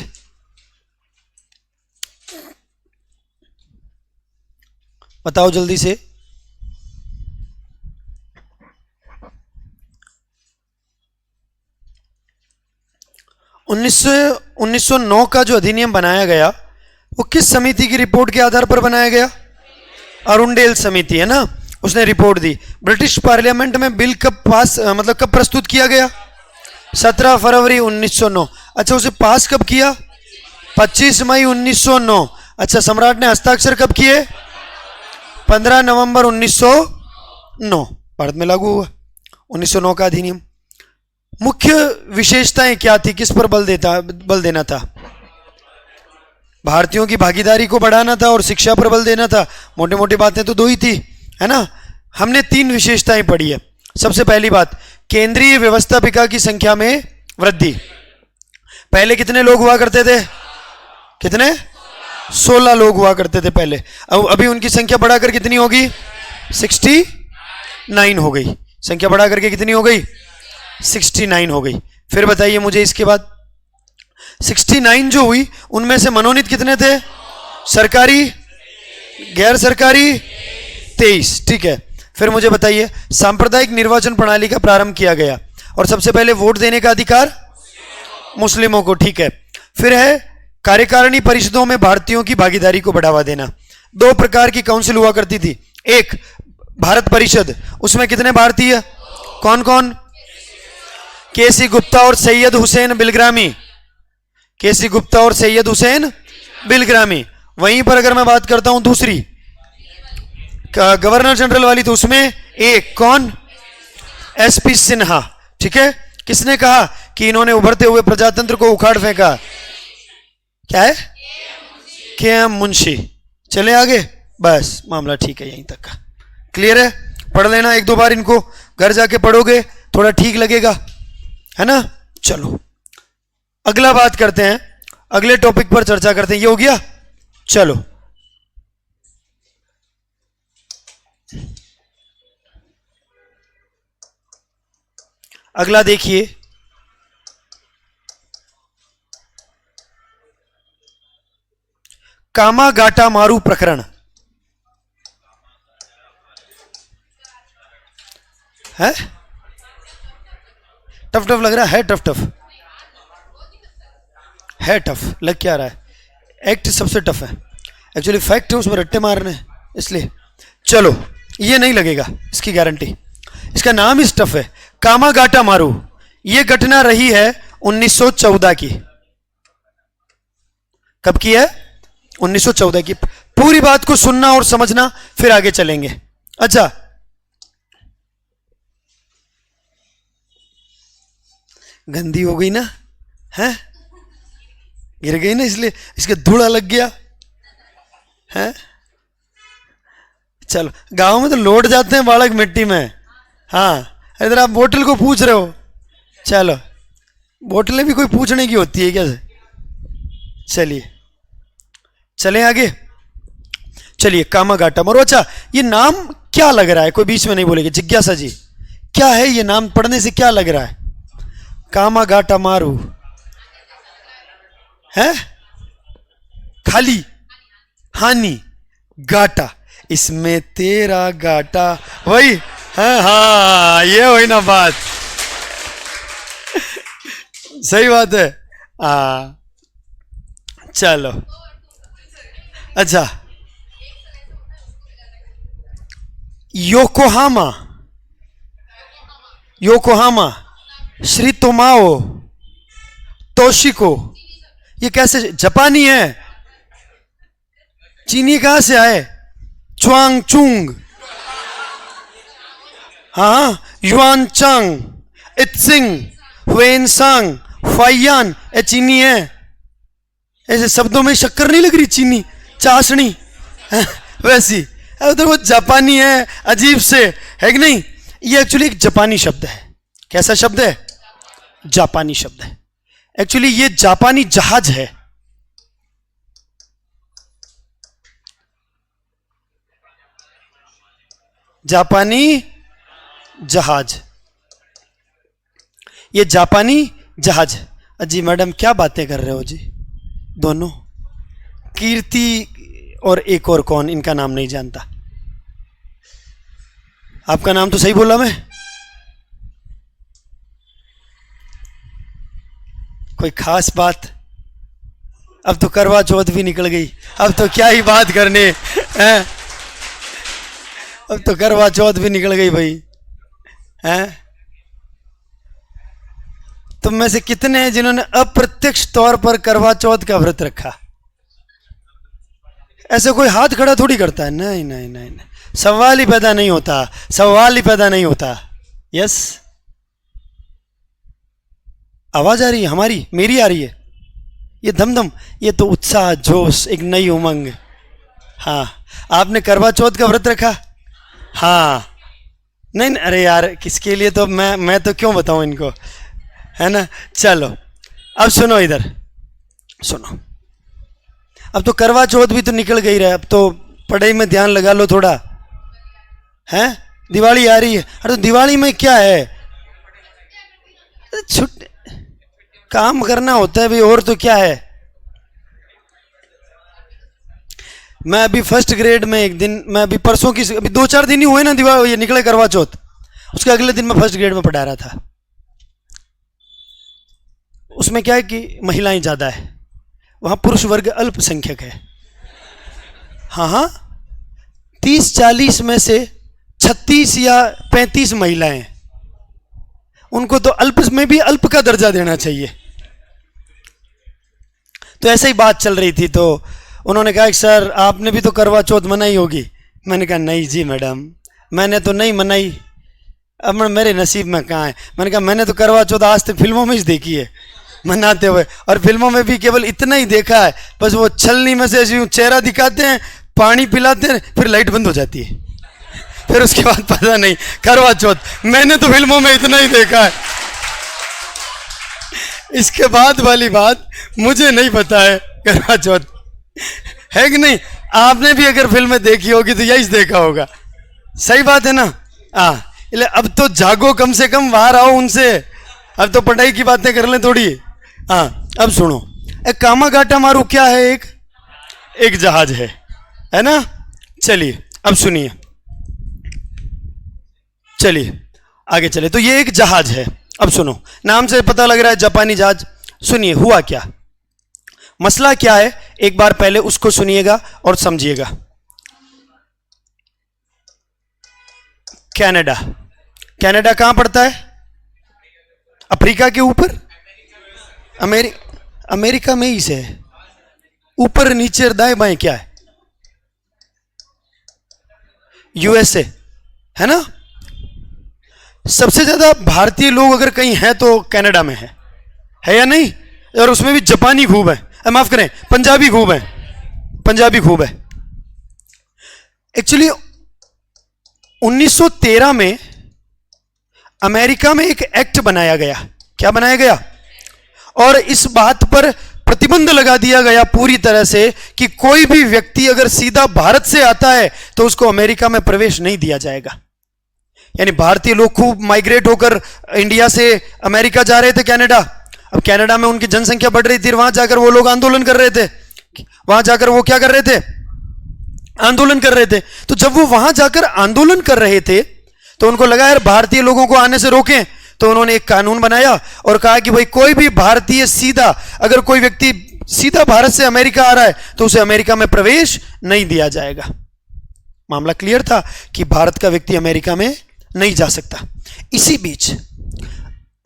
बताओ जल्दी से। 1909 का जो अधिनियम बनाया गया वो किस समिति की रिपोर्ट के आधार पर बनाया गया? अरुणडेल समिति है ना, उसने रिपोर्ट दी। ब्रिटिश पार्लियामेंट में बिल कब पास मतलब कब प्रस्तुत किया गया? 17 फरवरी 1909। अच्छा, उसे पास कब किया? 25 मई 1909। अच्छा, सम्राट ने हस्ताक्षर कब किए? 15 नवंबर 1909। भारत में लागू हुआ 1909 का अधिनियम। मुख्य विशेषताएं क्या थी, किस पर बल देना था? भारतीयों की भागीदारी को बढ़ाना था और शिक्षा पर बल देना था। मोटी मोटी बातें तो दो ही थी, है ना। हमने 3 विशेषताएं पढ़ी है। सबसे पहली बात, केंद्रीय व्यवस्थापिका की संख्या में वृद्धि। पहले कितने लोग हुआ करते थे? कितने? 16 लोग हुआ करते थे पहले। अब अभी उनकी संख्या बढ़ाकर कितनी होगी? 69 हो गई। संख्या बढ़ा करके कितनी हो गई? 69 हो गई। फिर बताइए मुझे इसके बाद 69 जो हुई उनमें से मनोनीत कितने थे? सरकारी, गैर सरकारी 23। ठीक है, फिर मुझे बताइए सांप्रदायिक निर्वाचन प्रणाली का प्रारंभ किया गया और सबसे पहले वोट देने का अधिकार मुस्लिमों को। ठीक है, फिर है कार्यकारिणी परिषदों में भारतीयों की भागीदारी को बढ़ावा देना। 2 प्रकार की काउंसिल हुआ करती थी। एक भारत परिषद, उसमें कितने भारतीय? कौन कौन? केसी गुप्ता और सैयद हुसैन बिलग्रामी। केसी गुप्ता और सैयद हुसैन बिलग्रामी। वहीं पर अगर मैं बात करता हूं दूसरी गवर्नर जनरल वाली, तो उसमें एक कौन? एसपी सिन्हा। ठीक है, किसने कहा कि इन्होंने उभरते हुए प्रजातंत्र को उखाड़ फेंका? क्या है? के.एम. मुंशी। चले आगे, बस मामला ठीक है, यहीं तक का क्लियर है। पढ़ लेना 1-2 बार इनको, घर जाके पढ़ोगे थोड़ा ठीक लगेगा, है ना। चलो अगला बात करते हैं, अगले टॉपिक पर चर्चा करते हैं। ये हो गया, चलो अगला देखिए। कामागाटा मारू प्रकरण है। टफ टफ लग रहा है? टफ टफ है, टफ लग क्या रहा है? एक्ट सबसे टफ है एक्चुअली, फैक्ट है उसमें रट्टे मारने हैं, इसलिए चलो ये नहीं लगेगा, इसकी गारंटी। इसका नाम ही टफ है, कामागाटा मारू। ये घटना रही है 1914 की। कब की है? 1914 की। पूरी बात को सुनना और समझना, फिर आगे चलेंगे। अच्छा, गंदी हो गई ना, है? गिर गई ना, इसलिए इसके धूड़ा लग गया है। चलो, गांव में तो लौट जाते हैं बालक मिट्टी में। हाँ, इधर आप बोतल को पूछ रहे हो। चलो, बोतलें भी कोई पूछने की होती है क्या? चलिए चले आगे। चलिए, कामागाटा मारू। अच्छा, ये नाम क्या लग रहा है? कोई बीच में नहीं बोलेगा। जिज्ञासा जी, क्या है ये नाम? पढ़ने से क्या लग रहा है? कामागाटा मारू है? खाली हानि गाटा, इसमें तेरा गाटा। वही है, हाँ ये वही ना बात। सही बात है। चलो अच्छा, योकोहामा, योकोहामा, श्री तोमाओ, तोशिको, ये कैसे? जापानी है। चीनी कहां से आए? च्वांग चुंग, हाँ, युआन चांग, इत्सिंग, हुएनसांग, फाइयान, ये चीनी है। ऐसे शब्दों में शक्कर नहीं लग रही? चीनी चाशनी वैसी। उधर वो जापानी है, अजीब से है कि नहीं? ये एक्चुअली एक जापानी शब्द है। कैसा शब्द है? जापानी शब्द है। एक्चुअली ये जापानी जहाज है। जापानी जहाज, ये जापानी जहाज। अजी मैडम क्या बातें कर रहे हो जी, दोनों कीर्ति और एक और कौन, इनका नाम नहीं जानता। आपका नाम तो सही बोला मैं, कोई खास बात? अब तो करवा चौथ भी निकल गई, अब तो क्या ही बात करने हैं, अब तो करवा चौथ भी निकल गई भाई हैं। तुम में से कितने हैं जिन्होंने अप्रत्यक्ष तौर पर करवा चौथ का व्रत रखा? ऐसे कोई हाथ खड़ा थोड़ी करता है, नहीं नहीं नहीं नहीं, सवाल ही पैदा नहीं होता, सवाल ही पैदा नहीं होता। यस, आवाज आ रही है हमारी, मेरी आ रही है? ये दमदम, ये तो उत्साह, जोश, एक नई उमंग। हाँ, आपने करवा चौथ का व्रत रखा? हाँ, नहीं अरे यार किसके लिए, तो मैं तो क्यों बताऊं इनको, है ना। चलो अब सुनो, इधर सुनो, अब तो करवा चौथ भी तो निकल गई रहा, अब तो पढ़ाई में ध्यान लगा लो थोड़ा, हैं? दिवाली आ रही है, अरे तो दिवाली में क्या है, छुट्टी काम करना होता है भाई, और तो क्या है। मैं अभी फर्स्ट ग्रेड में, एक दिन मैं अभी परसों की, अभी 2-4 दिन ही हुए ना दिवाली, ये निकले करवा चौथ, उसके अगले दिन मैं फर्स्ट ग्रेड में पढ़ा रहा था। उसमें क्या है कि महिलाएं ज़्यादा है, वहाँ पुरुष वर्ग अल्पसंख्यक है। हाँ हाँ, 30-40 में से 36 या 35 महिलाएं, उनको तो अल्प में भी अल्प का दर्जा देना चाहिए। तो ऐसे ही बात चल रही थी, तो उन्होंने कहा कि सर आपने भी तो करवा चौथ मनाई होगी। मैंने कहा नहीं जी मैडम, मैंने तो नहीं मनाई, अब मेरे नसीब में कहाँ है। मैंने कहा मैंने तो करवा चौथ आज तक फिल्मों में ही देखी है मनाते हुए, और फिल्मों में भी केवल इतना ही देखा है, बस वो छलनी में से ऐसे चेहरा दिखाते हैं, पानी पिलाते हैं, फिर लाइट बंद हो जाती है, फिर उसके बाद पता नहीं करवा चौथ। मैंने तो फिल्मों में इतना ही देखा है, इसके बाद वाली बात मुझे नहीं पता है करवा चौथ है कि नहीं। आपने भी अगर फिल्में देखी होगी तो यही देखा होगा, सही बात है ना। हाँ, इसलिए अब तो जागो, कम से कम बाहर आओ उनसे, अब तो पढ़ाई की बातें कर लें थोड़ी। हाँ, अब सुनो, एक कामागाटा मारू क्या है, एक जहाज है ना। चलिए अब सुनिए, चलिए आगे चले। तो ये एक जहाज है, अब सुनो, नाम से पता लग रहा है जापानी जहाज। सुनिए हुआ क्या, मसला क्या है, एक बार पहले उसको सुनिएगा और समझिएगा। कनाडा, कनाडा कहां पड़ता है? अफ्रीका के ऊपर, अमेरिका में ही से है, ऊपर नीचे दाएं बाएं क्या है? यूएसए है ना। सबसे ज्यादा भारतीय लोग अगर कहीं हैं तो कनाडा में है या नहीं? और उसमें भी जापानी खूब है, माफ करें पंजाबी खूब है, पंजाबी खूब है। एक्चुअली 1913 में अमेरिका में एक एक्ट बनाया गया। क्या बनाया गया? और इस बात पर प्रतिबंध लगा दिया गया पूरी तरह से कि कोई भी व्यक्ति अगर सीधा भारत से आता है तो उसको अमेरिका में प्रवेश नहीं दिया जाएगा। यानी भारतीय लोग खूब माइग्रेट होकर इंडिया से अमेरिका जा रहे थे, कनाडा। अब कनाडा में उनकी जनसंख्या बढ़ रही थी, वहां जाकर वो लोग आंदोलन कर रहे थे, वहां जाकर वो क्या कर रहे थे? आंदोलन कर रहे थे। तो जब वो वहां जाकर आंदोलन कर रहे थे तो उनको लगा यार भारतीय लोगों को आने से रोकें, तो उन्होंने एक कानून बनाया और कहा कि भाई कोई भी भारतीय सीधा, अगर कोई व्यक्ति सीधा भारत से अमेरिका आ रहा है तो उसे अमेरिका में प्रवेश नहीं दिया जाएगा। मामला क्लियर था कि भारत का व्यक्ति अमेरिका में नहीं जा सकता। इसी बीच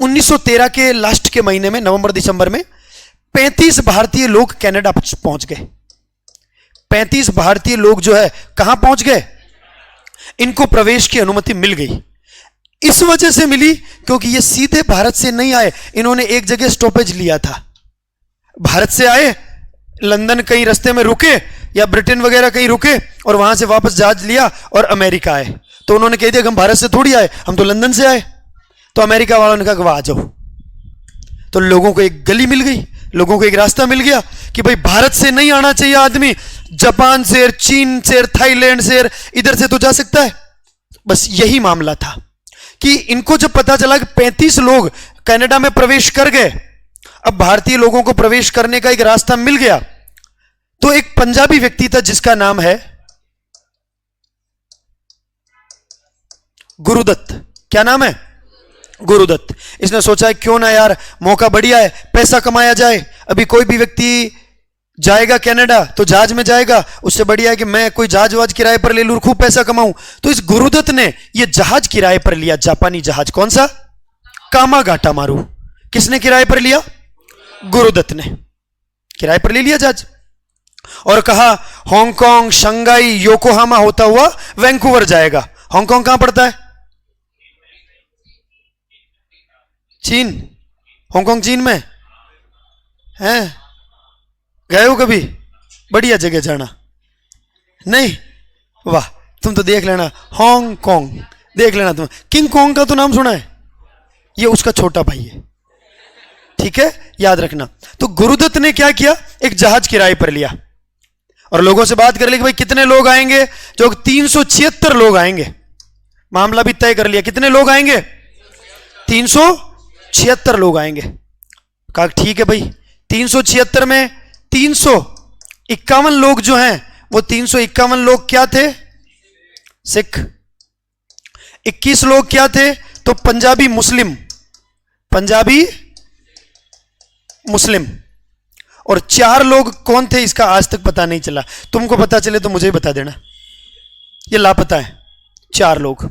1913 के लास्ट के महीने में, नवंबर दिसंबर में 35 भारतीय लोग कनाडा पहुंच गए। 35 भारतीय लोग जो है कहां पहुंच गए? इनको प्रवेश की अनुमति मिल गई। इस वजह से मिली क्योंकि ये सीधे भारत से नहीं आए, इन्होंने एक जगह स्टॉपेज लिया था। भारत से आए, लंदन कहीं रास्ते में रुके या ब्रिटेन वगैरह कहीं रुके और वहां से वापस जहाज लिया और अमेरिका आए। तो उन्होंने कह दिया कि हम भारत से थोड़ी आए, हम तो लंदन से आए। तो अमेरिका वालों ने कहा कि आ जाओ। तो लोगों को एक गली मिल गई, लोगों को एक रास्ता मिल गया कि भाई भारत से नहीं आना चाहिए आदमी, जापान से, चीन से, थाईलैंड से, इधर से तो जा सकता है। बस यही मामला था कि इनको जब पता चला कि 35 लोग कनाडा में प्रवेश कर गए, अब भारतीय लोगों को प्रवेश करने का एक रास्ता मिल गया, तो एक पंजाबी व्यक्ति था जिसका नाम है गुरुदत्त। क्या नाम है? गुरुदत्त। इसने सोचा क्यों ना यार, मौका बढ़िया है, पैसा कमाया जाए। अभी कोई भी व्यक्ति जाएगा कनाडा तो जहाज में जाएगा, उससे बढ़िया है कि मैं कोई जहाज वाज किराए पर ले लूं, खूब पैसा कमाऊं। तो इस गुरुदत्त ने यह जहाज किराए पर लिया, जापानी जहाज। कौन सा? कामागाटा मारू। किसने किराए पर लिया? गुरुदत्त ने किराए पर ले लिया जहाज और कहा हांगकांग, शंघाई, योकोहामा होता हुआ वैंकूवर जाएगा। हांगकांग कहां पड़ता है? चीन। हांगकांग चीन में है? गए हो कभी? बढ़िया जगह जाना। नहीं? वाह, तुम तो देख लेना, हांगकांग देख लेना तुम। किंग कॉन्ग का तो नाम सुना है? ये उसका छोटा भाई है, ठीक है, याद रखना। तो गुरुदत्त ने क्या किया, एक जहाज किराए पर लिया और लोगों से बात कर ली कि भाई कितने लोग आएंगे? जो 376 लोग आएंगे। मामला भी तय कर लिया, कितने लोग आएंगे? 376 लोग आएंगे। कहा ठीक है भाई, 376 में 351 लोग जो हैं, वो 351 लोग क्या थे? सिख। 21 लोग क्या थे? तो पंजाबी मुस्लिम, पंजाबी मुस्लिम। और 4 लोग कौन थे इसका आज तक पता नहीं चला। तुमको पता चले तो मुझे ही बता देना, ये लापता है। 4 लोग।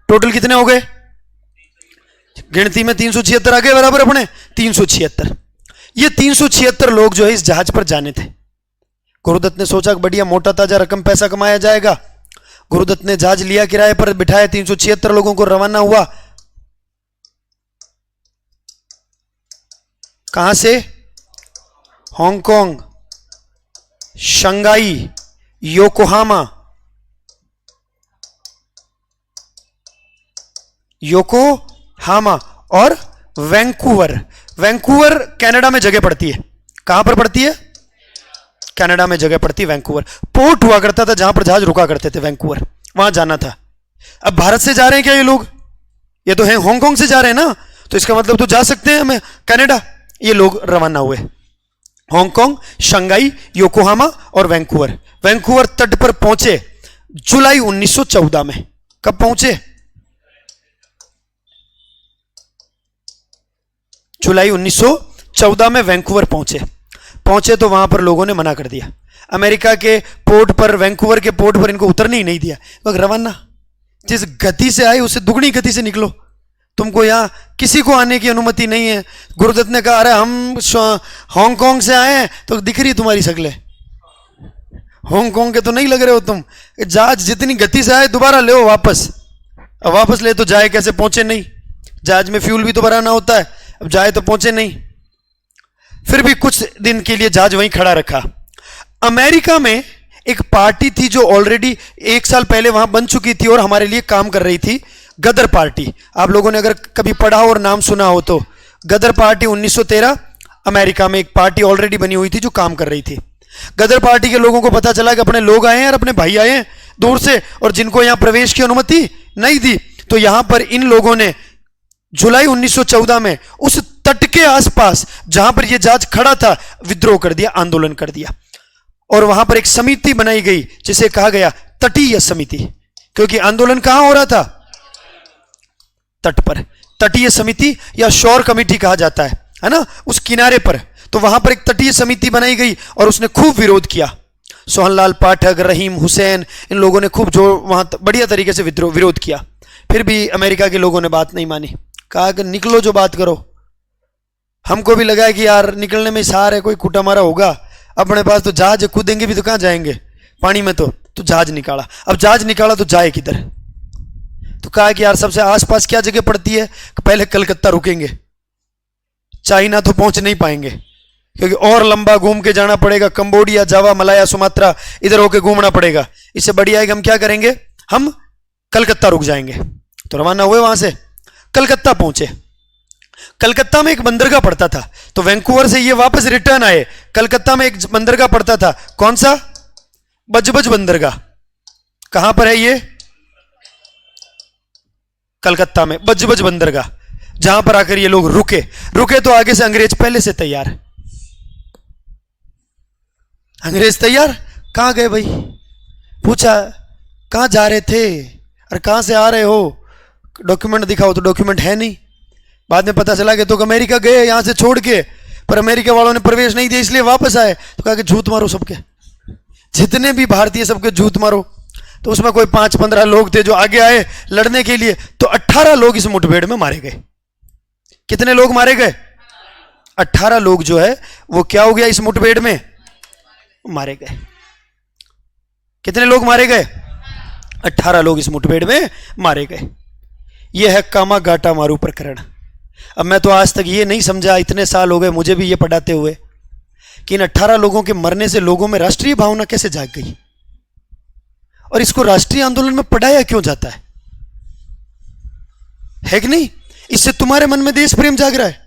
टोटल कितने हो गए? गिनती में 376 आ गए बराबर अपने, 376। ये 376 लोग जो है इस जहाज पर जाने थे। गुरुदत्त ने सोचा बढ़िया मोटा ताजा रकम पैसा कमाया जाएगा। गुरुदत्त ने जहाज लिया किराए पर, बिठाया, 376 लोगों को रवाना हुआ। कहां से? हांगकांग, शंघाई, योकोहामा, योकोहामा और वैंकूवर। वैंकूवर कनाडा में जगह पड़ती है। कहां पर पड़ती है? कनाडा में जगह पड़ती है वैंकूवर। पोर्ट हुआ करता था जहां पर जहाज रुका करते थे, वैंकूवर, वहां जाना था। अब भारत से जा रहे हैं क्या ये लोग? ये तो हैं हांगकांग से जा रहे हैं ना, तो इसका मतलब तो जा सकते हैं हमें कनाडा। ये लोग रवाना हुए। हांगकांग, शंघाई, योकोहामा और वैंकूवर। वैंकूवर तट पर पहुंचे जुलाई 1914 में। कब पहुंचे? जुलाई 1914 में वैंकूवर पहुंचे तो वहां पर लोगों ने मना कर दिया। अमेरिका के पोर्ट पर, वैंकूवर के पोर्ट पर इनको उतर नहीं नहीं दिया। रवाना, जिस गति से आए उससे दुगनी गति से निकलो, तुमको यहां किसी को आने की अनुमति नहीं है। गुरुदत्त ने कहा अरे हम हांगकांग से आए हैं, तो दिख रही तुम्हारी शक्लें, हांगकांग के तो नहीं लग रहे हो तुम। जहाज जितनी गति से आए दोबारा ले वापस। अब वापस ले तो जाए कैसे? पहुंचे नहीं, जहाज में फ्यूल भी तो भराना होता है। अब जाए तो पहुंचे नहीं। फिर भी कुछ दिन के लिए जहाज वहीं खड़ा रखा। अमेरिका में एक पार्टी थी जो ऑलरेडी 1 साल पहले वहां बन चुकी थी और हमारे लिए काम कर रही थी, गदर पार्टी। आप लोगों ने अगर कभी पढ़ा हो और नाम सुना हो तो, गदर पार्टी 1913 अमेरिका में एक पार्टी ऑलरेडी बनी हुई थी जो काम कर रही थी। गदर पार्टी के लोगों को पता चला कि अपने लोग आए हैं और अपने भाई आए हैं दूर से, और जिनको यहां प्रवेश की अनुमति नहीं दी, तो यहां पर इन लोगों ने जुलाई 1914 में उस तट के आसपास जहां पर यह जहाज खड़ा था विद्रोह कर दिया, आंदोलन कर दिया। और वहां पर एक समिति बनाई गई जिसे कहा गया तटीय समिति, क्योंकि आंदोलन कहां हो रहा था? तट पर। तटीय समिति या शोर कमेटी कहा जाता है ना, उस किनारे पर। तो वहां पर एक तटीय समिति बनाई गई और उसने खूब विरोध किया। सोहनलाल पाठक, रहीम हुसैन, इन लोगों ने खूब जो वहां बढ़िया तरीके से विरोध किया। फिर भी अमेरिका के लोगों ने बात नहीं मानी, कहा कि निकलो जो बात करो। हमको भी लगा कि यार निकलने में सार है, कोई कूटा मारा होगा, अपने पास तो जहाज है, कूदेंगे भी तो कहां जाएंगे पानी में। तो जहाज निकाला। अब जहाज निकाला तो जाए किधर? तो कहा कि यार सबसे आसपास क्या जगह पड़ती है? पहले कलकत्ता रुकेंगे, चाइना तो पहुंच नहीं पाएंगे क्योंकि और लंबा घूम के जाना पड़ेगा, कंबोडिया, जावा, मलाया, सुमात्रा, इधर होके घूमना पड़ेगा। इससे बढ़िया है कि हम क्या करेंगे, हम कलकत्ता रुक जाएंगे। तो रवाना हुए, वहां से कलकत्ता पहुंचे। कलकत्ता में एक बंदरगाह पड़ता था, तो वैंकूवर से ये वापस रिटर्न आए। कलकत्ता में एक बंदरगाह पड़ता था, कौन सा? बजबज बंदरगाह। कहां पर है ये? कलकत्ता में बजबज बंदरगाह, जहां पर आकर ये लोग रुके। रुके तो आगे से अंग्रेज पहले से तैयार। अंग्रेज तैयार, कहां गए भाई? पूछा कहां जा रहे थे और कहां से आ रहे हो, डॉक्यूमेंट दिखाओ, तो डॉक्यूमेंट है नहीं। बाद में पता चला कि तो अमेरिका गए यहां से छोड़ के, पर अमेरिका वालों ने प्रवेश नहीं दिया इसलिए वापस आए। तो कहा कि झूठ मारो सबके, जितने भी भारतीय सबके झूठ मारो। तो उसमें कोई 5-15 लोग थे जो आगे आए लड़ने के लिए, तो 18 लोग इस मुठभेड़ में मारे गए। कितने लोग मारे गए? 18 लोग जो है वो क्या हो गया, इस मुठभेड़ में मारे गए। कितने लोग मारे गए? 18 लोग इस मुठभेड़ में मारे गए। यह है कामागाटा मारू प्रकरण। अब मैं तो आज तक ये नहीं समझा, इतने साल हो गए मुझे भी ये पढ़ाते हुए, कि इन 18 लोगों के मरने से लोगों में राष्ट्रीय भावना कैसे जाग गई, और इसको राष्ट्रीय आंदोलन में पढ़ाया क्यों जाता है कि नहीं? इससे तुम्हारे मन में देश प्रेम जाग रहा है?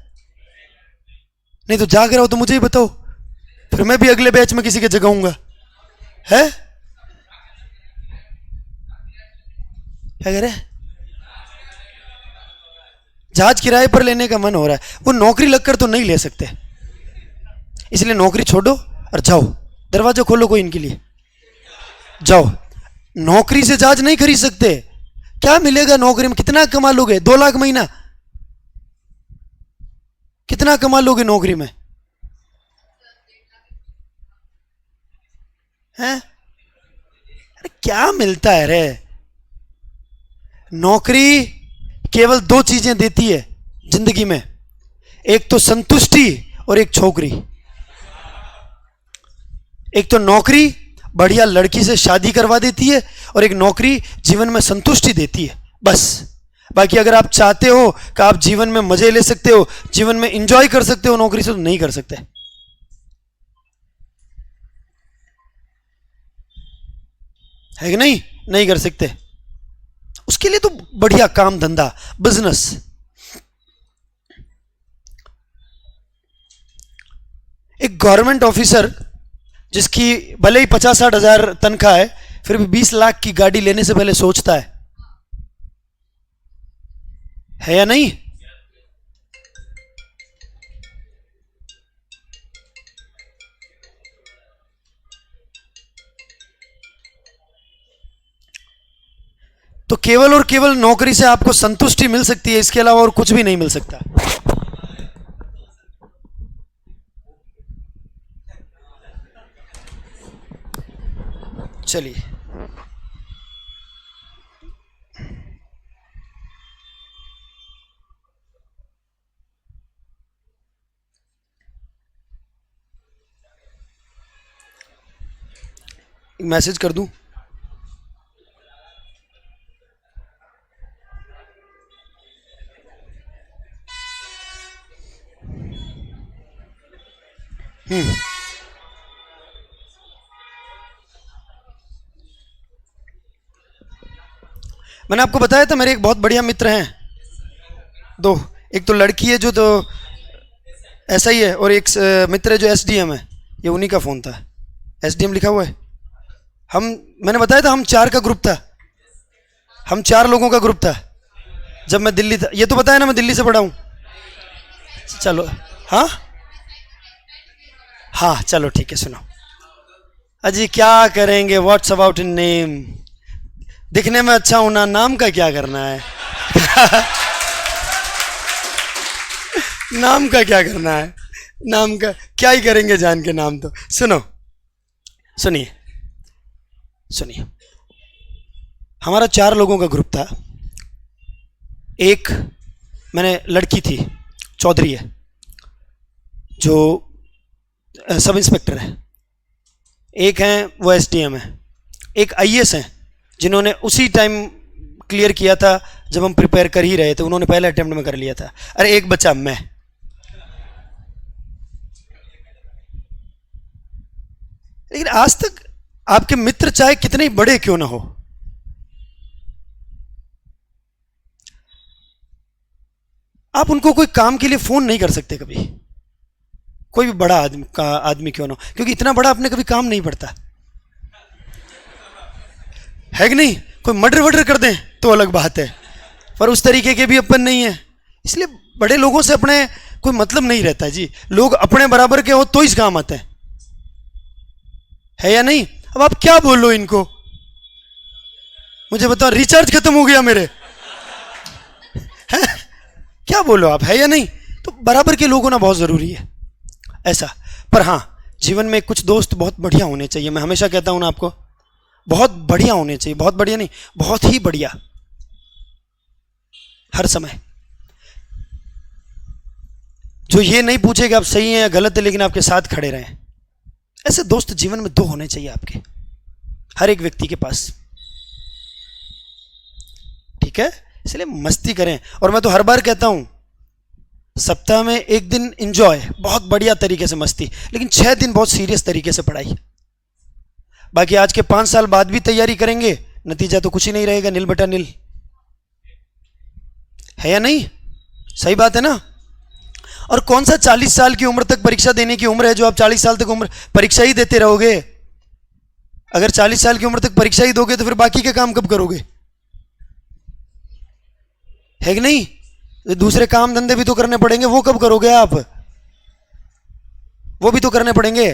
नहीं तो जाग रहा हो तो मुझे ही बताओ, फिर मैं भी अगले बैच में किसी के जगाऊंगा। है क्या कह रहे? जहाज किराए पर लेने का मन हो रहा है, वो नौकरी लगकर तो नहीं ले सकते, इसलिए नौकरी छोड़ो और जाओ, दरवाजा खोलो कोई इनके लिए, जाओ। नौकरी से जहाज नहीं खरीद सकते। क्या मिलेगा नौकरी में? कितना कमा लोगे? 2 लाख महीना, कितना कमा लोगे नौकरी में? हैं? अरे क्या मिलता है रे? नौकरी केवल 2 चीजें देती है जिंदगी में, एक तो संतुष्टि और एक छोकरी। एक तो नौकरी बढ़िया लड़की से शादी करवा देती है, और एक नौकरी जीवन में संतुष्टि देती है, बस। बाकी अगर आप चाहते हो कि आप जीवन में मजे ले सकते हो, जीवन में एंजॉय कर सकते हो नौकरी से, तो नहीं कर सकते। है कि नहीं? नहीं कर सकते। उसके लिए तो बढ़िया काम धंधा, बिजनेस। एक गवर्नमेंट ऑफिसर जिसकी भले ही 50-60 हजार तनख्वाह है, फिर भी 20 लाख की गाड़ी लेने से पहले सोचता है या नहीं? तो केवल और केवल नौकरी से आपको संतुष्टि मिल सकती है, इसके अलावा और कुछ भी नहीं मिल सकता। चलिए, मैसेज कर दूं? मैंने आपको बताया था मेरे एक बहुत बढ़िया मित्र हैं 2, एक तो लड़की है जो तो ऐसा ही है, और एक मित्र है जो एसडीएम है। ये उन्हीं का फोन था, एसडीएम लिखा हुआ है। मैंने बताया था हम 4 का ग्रुप था, हम 4 लोगों का ग्रुप था जब मैं दिल्ली था। ये तो बताया ना मैं दिल्ली से पढ़ा हूँ। चलो, हाँ हाँ चलो ठीक है, सुनो। अजी क्या करेंगे, व्हाट्स अबाउट इन नेम, दिखने में अच्छा होना, नाम का क्या करना है? नाम का क्या करना है? नाम का क्या ही करेंगे जान के नाम। तो सुनो, सुनिए सुनिए, हमारा 4 लोगों का ग्रुप था। एक मैंने लड़की थी, चौधरी है, जो सब इंस्पेक्टर है। एक हैं वो एसडीएम है। एक आईएएस हैं जिन्होंने उसी टाइम क्लियर किया था जब हम प्रिपेयर कर ही रहे थे, उन्होंने पहले अटेम्प्ट में कर लिया था। अरे एक बच्चा मैं। लेकिन आज तक आपके मित्र चाहे कितने ही बड़े क्यों ना हो, आप उनको कोई काम के लिए फोन नहीं कर सकते कभी, कोई भी बड़ा आदमी क्यों ना हो, क्योंकि इतना बड़ा अपने कभी काम नहीं पड़ता है कि नहीं। कोई मर्डर वर्डर कर दें तो अलग बात है, पर उस तरीके के भी अपन नहीं है, इसलिए बड़े लोगों से अपने कोई मतलब नहीं रहता जी। लोग अपने बराबर के हो तो इस काम आते हैं, है या नहीं? अब आप क्या बोलो इनको, मुझे बताओ, रिचार्ज खत्म हो गया मेरे, है? क्या बोलो आप, है या नहीं? तो बराबर के लोग होना बहुत जरूरी है ऐसा। पर हाँ, जीवन में कुछ दोस्त बहुत बढ़िया होने चाहिए। मैं हमेशा कहता हूं ना आपको, बहुत बढ़िया होने चाहिए, बहुत बढ़िया नहीं, बहुत ही बढ़िया, हर समय। जो ये नहीं पूछे कि आप सही हैं या गलत है, लेकिन आपके साथ खड़े रहें। ऐसे दोस्त जीवन में 2 होने चाहिए आपके, हर एक व्यक्ति के पास, ठीक है? इसलिए मस्ती करें। और मैं तो हर बार कहता हूं, सप्ताह में 1 दिन एंजॉय, बहुत बढ़िया तरीके से मस्ती, लेकिन 6 दिन बहुत सीरियस तरीके से पढ़ाई। बाकी आज के 5 साल बाद भी तैयारी करेंगे, नतीजा तो कुछ ही नहीं रहेगा, नील बटा नील, है या नहीं? सही बात है ना? और कौन सा 40 साल की उम्र तक परीक्षा देने की उम्र है जो आप 40 साल तक उम्र परीक्षा ही देते रहोगे? अगर 40 साल की उम्र तक परीक्षा ही दोगे तो फिर बाकी के काम कब करोगे? है कि नहीं? दूसरे काम धंधे भी तो करने पड़ेंगे, वो कब करोगे आप? वो भी तो करने पड़ेंगे।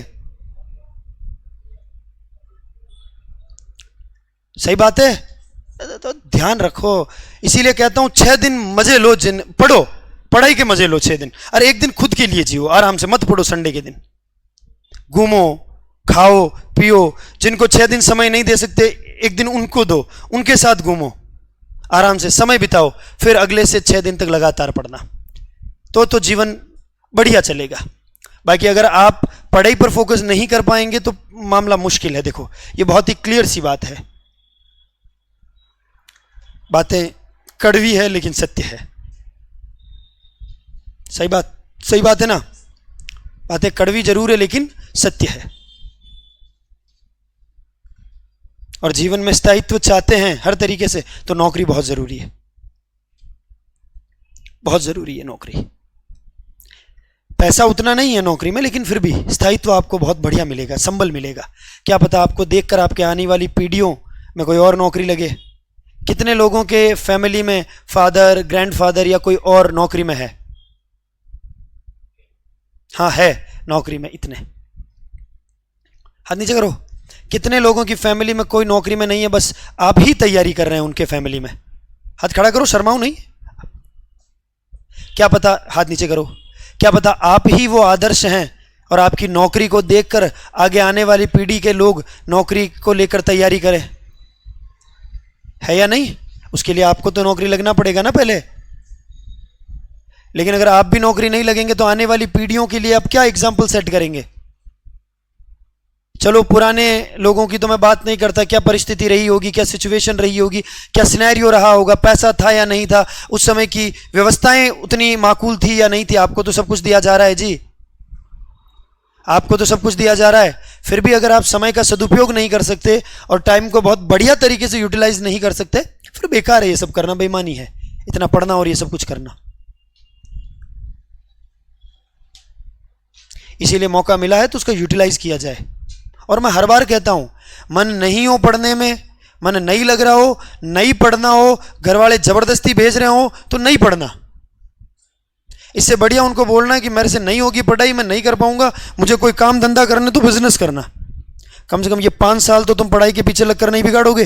सही बात है, तो ध्यान रखो। इसीलिए कहता हूं 6 दिन मजे लो, जिन पढ़ो, पढ़ाई के मजे लो 6 दिन, और 1 दिन खुद के लिए जियो, आराम से मत पढ़ो। संडे के दिन घूमो, खाओ, पियो। जिनको 6 दिन समय नहीं दे सकते, 1 दिन उनको दो, उनके साथ घूमो, आराम से समय बिताओ, फिर अगले से 6 दिन तक लगातार पढ़ना, तो जीवन बढ़िया चलेगा। बाकी अगर आप पढ़ाई पर फोकस नहीं कर पाएंगे तो मामला मुश्किल है। देखो, ये बहुत ही क्लियर सी बात है, बातें कड़वी है लेकिन सत्य है। सही बात है ना? बातें कड़वी जरूर है लेकिन सत्य है। और जीवन में स्थायित्व चाहते हैं हर तरीके से, तो नौकरी बहुत जरूरी है, बहुत जरूरी है नौकरी। पैसा उतना नहीं है नौकरी में, लेकिन फिर भी स्थायित्व आपको बहुत बढ़िया मिलेगा, संबल मिलेगा। क्या पता आपको देखकर आपके आने वाली पीढ़ियों में कोई और नौकरी लगे। कितने लोगों के फैमिली में फादर, ग्रैंडफादर या कोई और नौकरी में है? हाँ है, नौकरी में इतने, हाथ नीचे करो। कितने लोगों की फैमिली में कोई नौकरी में नहीं है, बस आप ही तैयारी कर रहे हैं उनके फैमिली में? हाथ खड़ा करो, शर्माओ नहीं। क्या पता, हाथ नीचे करो, क्या पता आप ही वो आदर्श हैं और आपकी नौकरी को देखकर आगे आने वाली पीढ़ी के लोग नौकरी को लेकर तैयारी करें, है या नहीं? उसके लिए आपको तो नौकरी लगना पड़ेगा ना पहले। लेकिन अगर आप भी नौकरी नहीं लगेंगे तो आने वाली पीढ़ियों के लिए आप क्या एग्जाम्पल सेट करेंगे? चलो, पुराने लोगों की तो मैं बात नहीं करता, क्या परिस्थिति रही होगी, क्या सिचुएशन रही होगी, क्या सिनेरियो रहा होगा, पैसा था या नहीं था, उस समय की व्यवस्थाएं उतनी माकूल थी या नहीं थी। आपको तो सब कुछ दिया जा रहा है जी, आपको तो सब कुछ दिया जा रहा है। फिर भी अगर आप समय का सदुपयोग नहीं कर सकते और टाइम को बहुत बढ़िया तरीके से यूटिलाइज नहीं कर सकते, फिर बेकार है ये सब करना, बेईमानी है इतना पढ़ना और ये सब कुछ करना। इसीलिए मौका मिला है तो उसका यूटिलाइज किया जाए। और मैं हर बार कहता हूं, मन नहीं हो पढ़ने में, मन नहीं लग रहा हो, नहीं पढ़ना हो, घर वाले जबरदस्ती भेज रहे हो तो नहीं पढ़ना। इससे बढ़िया उनको बोलना कि मेरे से नहीं होगी पढ़ाई, मैं नहीं कर पाऊंगा, मुझे कोई काम धंधा करना तो बिजनेस करना। कम से कम ये 5 साल तो तुम पढ़ाई के पीछे लगकर नहीं बिगाड़ोगे,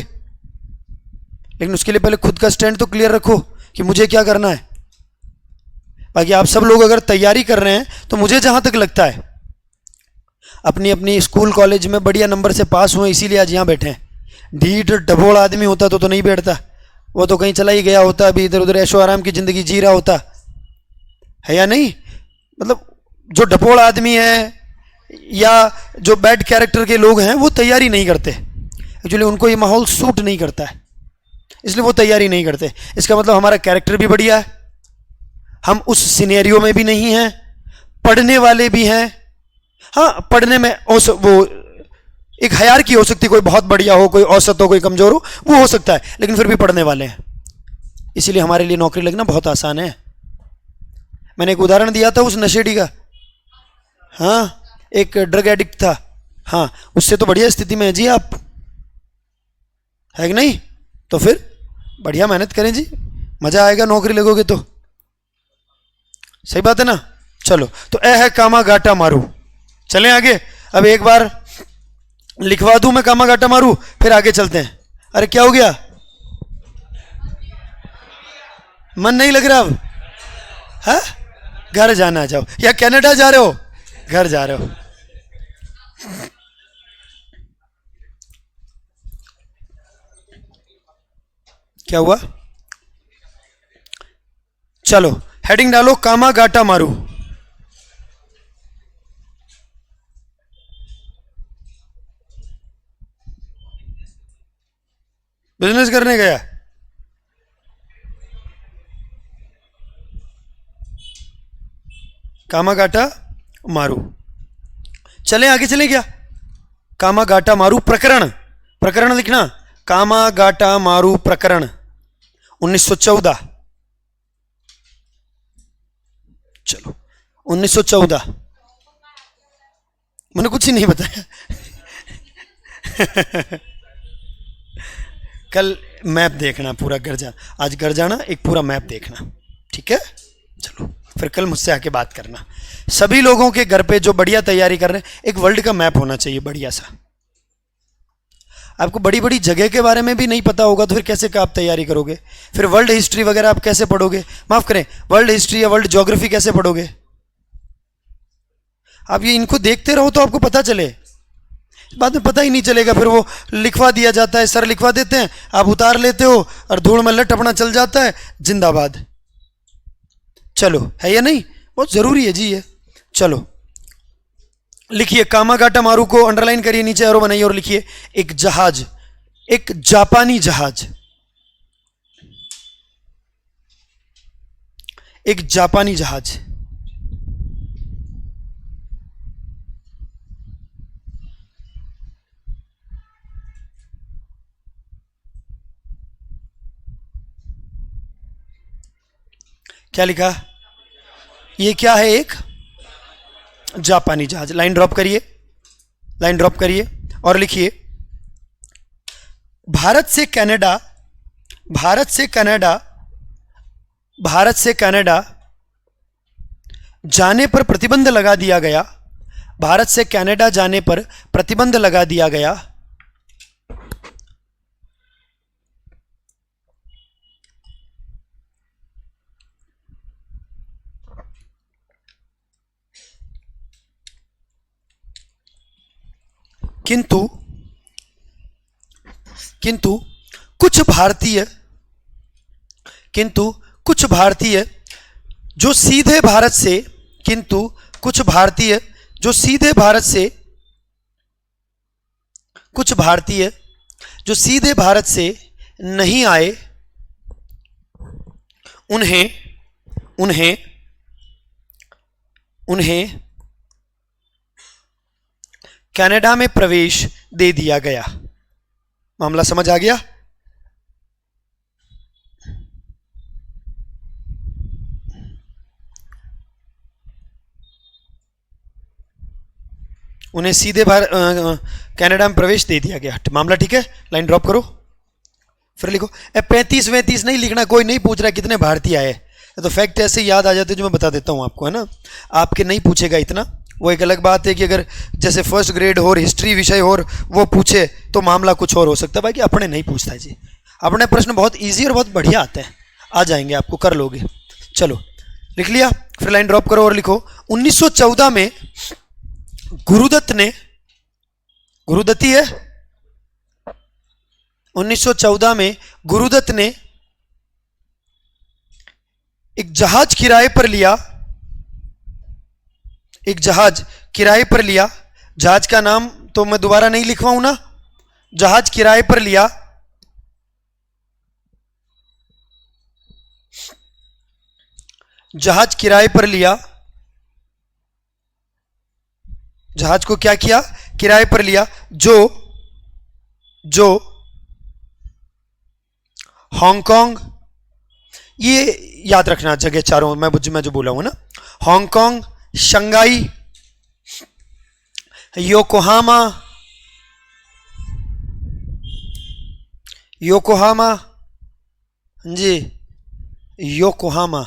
लेकिन उसके लिए पहले खुद का स्टैंड तो क्लियर रखो कि मुझे क्या करना है। बाकी आप सब लोग अगर तैयारी कर रहे हैं तो मुझे जहां तक लगता है, अपनी अपनी स्कूल कॉलेज में बढ़िया नंबर से पास हुए, इसीलिए आज यहाँ बैठे हैं। ढीठ ढबोड़ आदमी होता तो नहीं बैठता, वो तो कहीं चला ही गया होता, अभी इधर उधर ऐशो आराम की जिंदगी जी रहा होता, है या नहीं? मतलब जो ढपोड़ आदमी है या जो बैड कैरेक्टर के लोग हैं वो तैयारी नहीं करते, एक्चुअली उनको ये माहौल सूट नहीं करता है, इसलिए वो तैयारी नहीं करते। इसका मतलब हमारा कैरेक्टर भी बढ़िया है, हम उस सिनेरियो में भी नहीं हैं, पढ़ने वाले भी हैं। हाँ, पढ़ने में वो एक हायर की हो सकती, कोई बहुत बढ़िया हो, कोई औसत हो, कोई कमजोर हो, वो हो सकता है, लेकिन फिर भी पढ़ने वाले हैं। इसीलिए हमारे लिए नौकरी लगना बहुत आसान है। मैंने एक उदाहरण दिया था उस नशेड़ी का, हाँ, एक ड्रग एडिक्ट था, हाँ, उससे तो बढ़िया स्थिति में है जी आप, है कि नहीं? तो फिर बढ़िया मेहनत करें जी, मजा आएगा नौकरी लगोगे तो, सही बात है ना। चलो, तो ए है कामा गाटा मारू। चलें आगे। अब एक बार लिखवा दूं मैं कामा गाटा मारू, फिर आगे चलते हैं। अरे क्या हो गया, मन नहीं लग रहा अब? है, घर जाना जाओ, या कनाडा जा रहे हो? घर जा रहे हो। क्या हुआ? चलो हेडिंग डालो, कामा गाटा मारू। बिजनेस करने गया, कामा गाटा मारू। चले आगे, चले क्या? कामा गाटा मारू प्रकरण, प्रकरण लिखना, कामा गाटा मारू प्रकरण 1914। चलो 1914, मैंने कुछ ही नहीं बताया। कल मैप देखना पूरा, घर जाना, आज घर जाना एक पूरा मैप देखना, ठीक है? चलो फिर कल मुझसे आके बात करना। सभी लोगों के घर पे जो बढ़िया तैयारी कर रहे हैं, एक वर्ल्ड का मैप होना चाहिए बढ़िया सा। आपको बड़ी बड़ी जगह के बारे में भी नहीं पता होगा तो फिर कैसे का आप तैयारी करोगे? फिर वर्ल्ड हिस्ट्री वगैरह आप कैसे पढ़ोगे? माफ करें, वर्ल्ड हिस्ट्री या वर्ल्ड ज्योग्राफी कैसे पढ़ोगे? आप ये इनको देखते रहो तो आपको पता चले, बाद में पता ही नहीं चलेगा। फिर वो लिखवा दिया जाता है, सर लिखवा देते हैं, आप उतार लेते हो और धूल में लट अपना चल जाता है, जिंदाबाद। चलो, है या नहीं? बहुत जरूरी है जी ये। चलो लिखिए, कामा गाटा मारू को अंडरलाइन करिए, नीचे एरो बनाइए और लिखिए एक जहाज, एक जापानी जहाज, एक जापानी जहाज। क्या लिखा? ये क्या है? एक जापानी जहाज। लाइन ड्रॉप करिए, लाइन ड्रॉप करिए और लिखिए, भारत से कनाडा, भारत से कनाडा, भारत से कनाडा जाने पर प्रतिबंध लगा दिया गया, भारत से कनाडा जाने पर प्रतिबंध लगा दिया गया। किंतु किंतु कुछ भारतीय, किंतु कुछ भारतीय जो सीधे भारत से, किंतु कुछ भारतीय जो सीधे भारत से, कुछ भारतीय जो सीधे भारत से नहीं आए, उन्हें उन्हें उन्हें कनाडा में प्रवेश दे दिया गया। मामला समझ आ गया? उन्हें सीधे कनाडा में प्रवेश दे दिया गया। मामला ठीक है? लाइन ड्रॉप करो, फिर लिखो। 35-35 नहीं लिखना, कोई नहीं पूछ रहा कितने भारतीय आए, तो फैक्ट ऐसे याद आ जाते जो मैं बता देता हूं आपको, है ना? आपके नहीं पूछेगा इतना, वो एक अलग बात है कि अगर जैसे फर्स्ट ग्रेड हो और हिस्ट्री विषय हो और वो पूछे तो मामला कुछ और हो सकता है। बाकी अपने नहीं पूछता है जी, अपने प्रश्न बहुत इजी और बहुत बढ़िया आते हैं, आ जाएंगे आपको, कर लोगे। चलो लिख लिया, फिर लाइन ड्रॉप करो और लिखो, 1914 में गुरुदत्त ने, गुरुदत्ती है, 1914 में गुरुदत्त ने एक जहाज किराए पर लिया, एक जहाज किराए पर लिया। जहाज का नाम तो मैं दोबारा नहीं लिखवाऊं ना, जहाज किराए पर लिया, जहाज किराए पर लिया, जहाज को क्या किया? किराए पर लिया, जो हांगकांग, ये याद रखना जगह चारों, मैं जो बोला हूं ना, हांगकांग, शंघाई, योकोहामा, योकोहामा जी, योकोहामा।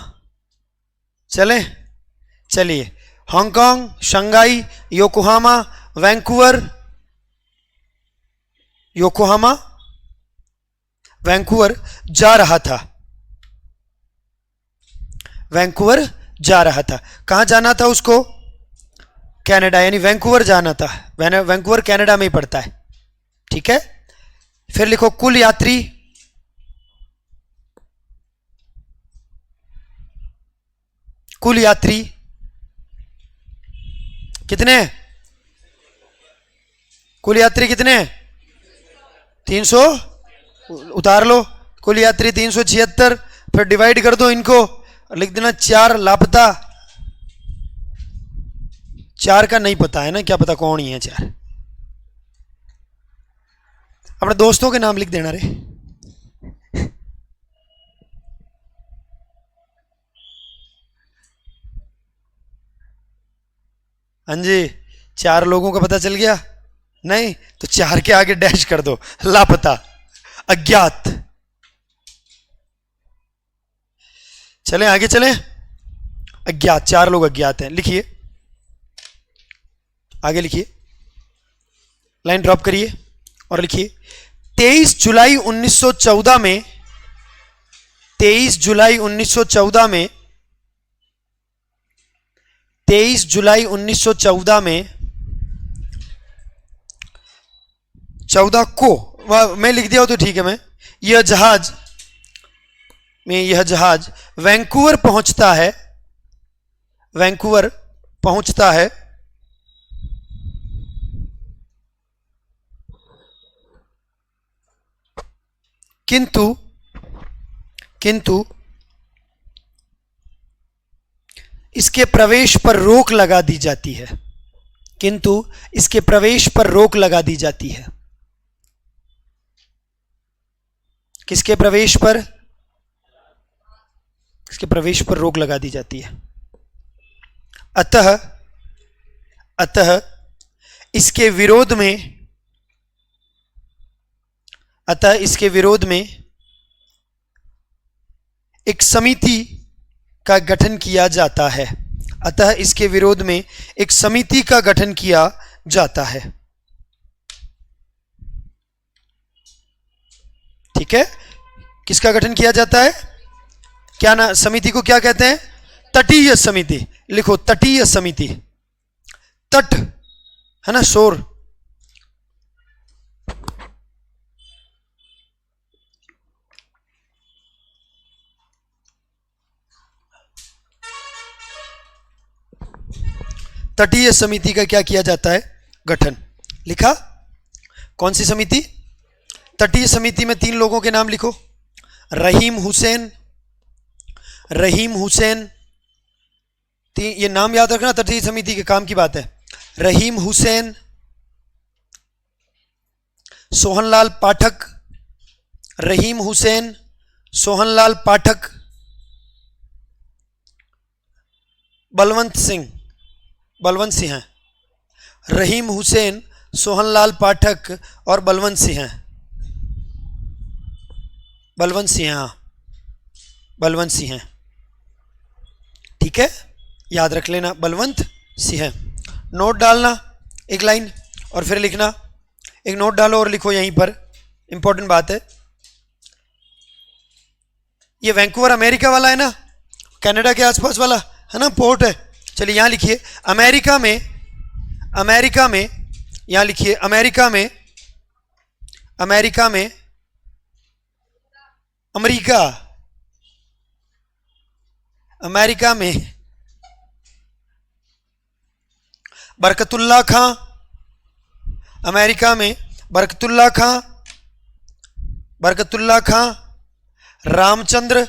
चले, चलिए, Hong Kong, Shanghai, Yokohama, Vancouver, Yokohama, Vancouver जा रहा था। वैंकूवर जा रहा था। कहां जाना था उसको? कनाडा, यानी वैंकूवर जाना था। वैंकूवर कनाडा में ही पड़ता है। ठीक है, फिर लिखो कुल यात्री। कुल यात्री कितने हैं? कुल यात्री कितने हैं? 300, उतार लो। कुल यात्री 376, फिर डिवाइड कर दो इनको और लिख देना 4 लापता। 4 का नहीं पता है ना, क्या पता कौन ही है 4। अपने दोस्तों के नाम लिख देना रे। हाँ जी, 4 लोगों का पता चल गया? नहीं तो 4 के आगे डैश कर दो, लापता, अज्ञात। चलें आगे चलें। अज्ञात, 4 लोग अज्ञात हैं। लिखिए, आगे लिखिए, लाइन ड्रॉप करिए और लिखिए 23 जुलाई 1914 में, 23 जुलाई 1914 में, 23 जुलाई 1914 में, 14 को, मैं लिख दिया हो तो ठीक है। मैं यह जहाज वैंकूवर पहुंचता है, वैंकूवर पहुंचता है, किंतु इसके प्रवेश पर रोक लगा दी जाती है। किंतु इसके प्रवेश पर रोक लगा दी जाती है। किसके प्रवेश पर? इसके प्रवेश पर रोक लगा दी जाती है। अतः इसके विरोध में एक समिति का गठन किया जाता है। अतः इसके विरोध में एक समिति का गठन किया जाता है। ठीक है, किसका गठन किया जाता है? क्या ना, समिति को क्या कहते हैं? तटीय समिति। लिखो, तटीय समिति। तट है ना, शोर। तटीय समिति का क्या किया जाता है? गठन। लिखा? कौन सी समिति? तटीय समिति में 3 लोगों के नाम लिखो। रहीम हुसैन, ये नाम याद रखना, तटीय समिति के काम की बात है। रहीम हुसैन, सोहनलाल पाठक, रहीम हुसैन, सोहनलाल पाठक, बलवंत सिंह हैं। रहीम हुसैन, सोहनलाल पाठक और बलवंत सिंह हैं। बलवंत सिंह हैं। ठीक है, याद रख लेना, बलवंत सिंह। नोट डालना एक लाइन और फिर लिखना। एक नोट डालो और लिखो यहीं पर, इंपॉर्टेंट बात है। ये वैंकूवर अमेरिका वाला है ना, कनाडा के आसपास वाला है ना, पोर्ट है। चलिए यहां लिखिए अमेरिका में, यहां लिखिए अमेरिका में, अमेरिका में बरकतुल्ला खां, अमेरिका में बरकतुल्ला खां, रामचंद्र,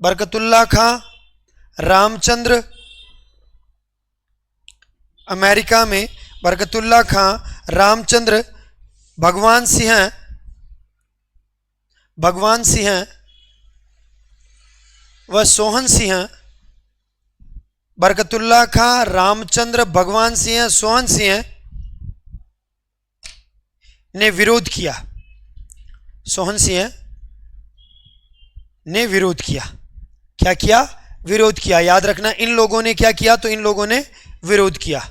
बरकतुल्ला खां, रामचंद्र, अमेरिका में बरकतुल्ला खां, रामचंद्र, भगवान सिंह व सोहन सिंह, बरकतुल्ला खां, रामचंद्र, भगवान सिंह, सोहन सिंह ने विरोध किया। सोहन सिंह ने विरोध किया। क्या किया? विरोध किया। याद रखना, इन लोगों ने क्या किया? तो इन लोगों ने विरोध किया।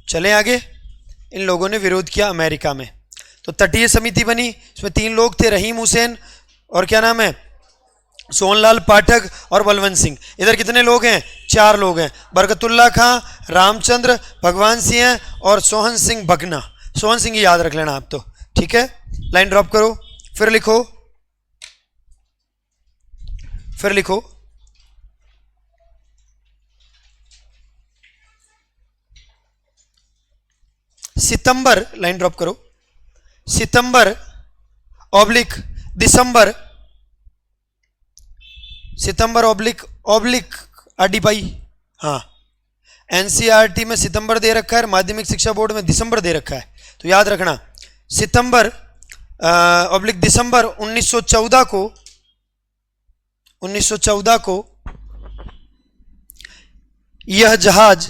चलें आगे। इन लोगों ने विरोध किया अमेरिका में। तो तटीय समिति बनी, इसमें 3 लोग थे, रहीम हुसैन और क्या नाम है, सोहनलाल पाठक और बलवंत सिंह। इधर कितने लोग हैं? 4 लोग हैं, बरकतुल्ला खां, रामचंद्र, भगवान सिंह और सोहन सिंह भगना। सोहन सिंह याद रख लेना आप तो, ठीक है। लाइन ड्रॉप करो, फिर लिखो, फिर लिखो। सितंबर, लाइन ड्रॉप करो, सितंबर ऑब्लिक दिसंबर, सितंबर ऑब्लिक ऑब्लिक आरडी पाई, हाँ। एनसीईआरटी में सितंबर दे रखा है, माध्यमिक शिक्षा बोर्ड में दिसंबर दे रखा है, तो याद रखना सितंबर ऑब्लिक दिसंबर 1914 को, 1914 को यह जहाज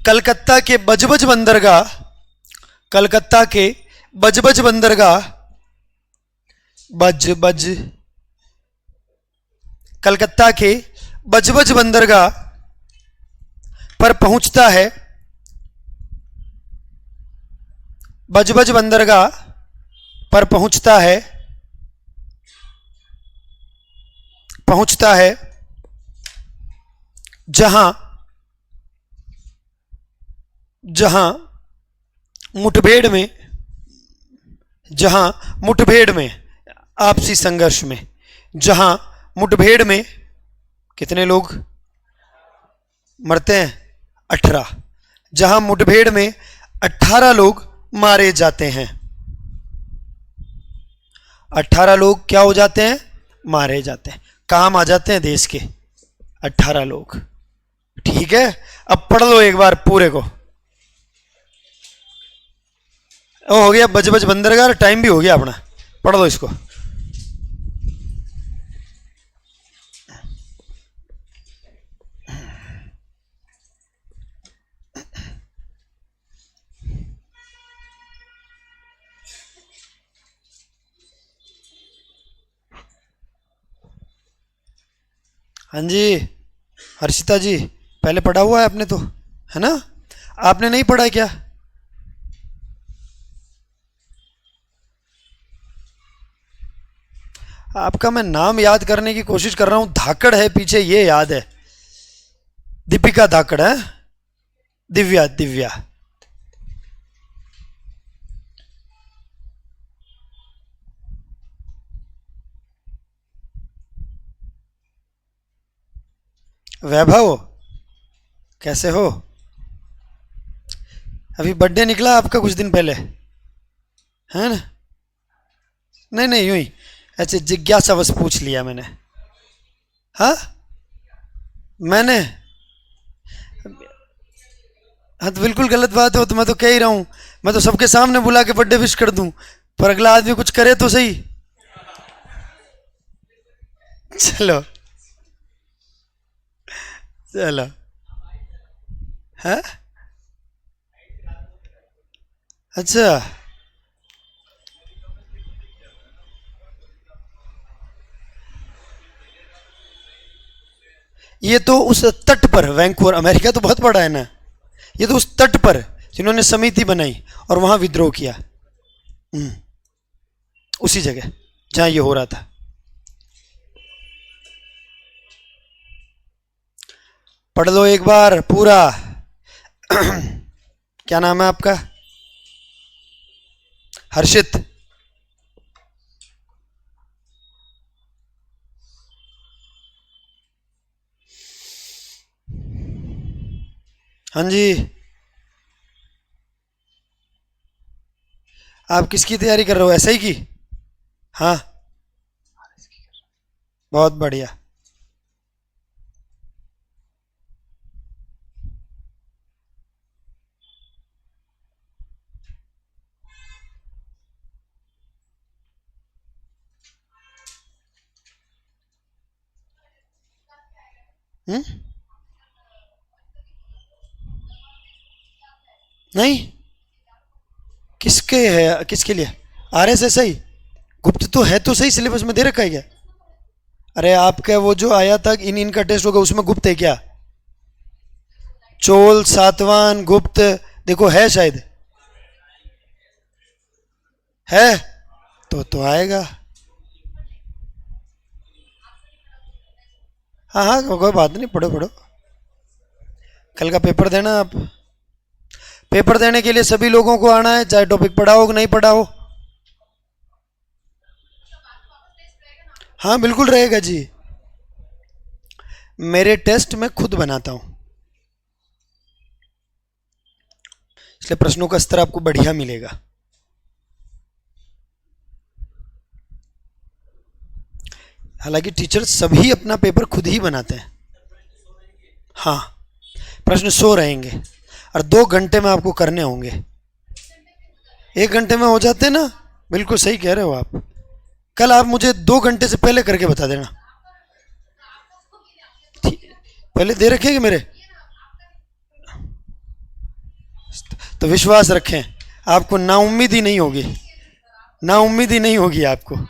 कलकत्ता के बजबज बंदरगाह, कलकत्ता के बजबज बंदरगाह, बजबज, कलकत्ता के बजबज बंदरगाह पर पहुंचता है, बजबज बंदरगाह पर पहुंचता है, पहुंचता है जहां जहां मुठभेड़ में, जहां मुठभेड़ में, आपसी संघर्ष में, जहां मुठभेड़ में कितने लोग मरते हैं? 18। जहां मुठभेड़ में 18 लोग मारे जाते हैं, 18 लोग क्या हो जाते हैं? मारे जाते हैं, काम आ जाते हैं देश के 18 लोग, ठीक है। अब पढ़ लो एक बार पूरे को। हो गया बजबज बंदरगाह, टाइम भी हो गया अपना, पढ़ लो इसको। हाँ जी हर्षिता जी, पहले पढ़ा हुआ है आपने तो, है ना? आपने नहीं पढ़ा है क्या? आपका मैं नाम याद करने की कोशिश कर रहा हूं, धाकड़ है पीछे, ये याद है, दीपिका धाकड़ है, दिव्या, दिव्या। वैभव, कैसे हो? अभी बर्थडे निकला आपका कुछ दिन पहले, है ना? नहीं नहीं, यूं ही ऐसे जिज्ञासा बस पूछ लिया मैंने। हाँ मैंने, हाँ तो बिल्कुल गलत बात हो, तो मैं तो कह ही रहा हूं, मैं तो सबके सामने बुला के बर्थडे विश कर दूं, पर अगला आदमी कुछ करे तो सही। चलो चलो, है अच्छा, ये तो उस तट पर, वैंकूवर, अमेरिका तो बहुत बड़ा है ना, ये तो उस तट पर जिन्होंने समिति बनाई और वहां विद्रोह किया, उसी जगह जहां ये हो रहा था। पढ़ लो एक बार पूरा। क्या नाम है आपका? हर्षित। हाँ जी, आप किसकी तैयारी कर रहे हो? एसआई की? हाँ, बहुत बढ़िया। नहीं, किसके है, किसके लिए? RSSI गुप्त तो है, तो सही सिलेबस में दे रखा है क्या? अरे आपका वो जो आया था इनका टेस्ट होगा, उसमें गुप्त है क्या? चोल, सातवान, गुप्त, देखो है शायद, है तो आएगा। हाँ हाँ, कोई बात नहीं, पढ़ो पढ़ो। कल का पेपर देना आप। पेपर देने के लिए सभी लोगों को आना है, चाहे टॉपिक पढ़ा हो कि नहीं पढ़ा हो। हाँ बिल्कुल रहेगा जी। मेरे टेस्ट मैं खुद बनाता हूं, इसलिए प्रश्नों का स्तर आपको बढ़िया मिलेगा। हालांकि टीचर सभी अपना पेपर खुद ही बनाते हैं। हाँ, प्रश्न 100 रहेंगे और 2 घंटे में आपको करने होंगे। 1 घंटे में हो जाते ना, बिल्कुल सही कह रहे हो आप। कल आप मुझे 2 घंटे से पहले करके बता देना। पहले दे रखेंगे मेरे, तो विश्वास रखें, आपको नाउम्मीदी नहीं होगी, नाउम्मीदी नहीं होगी आपको।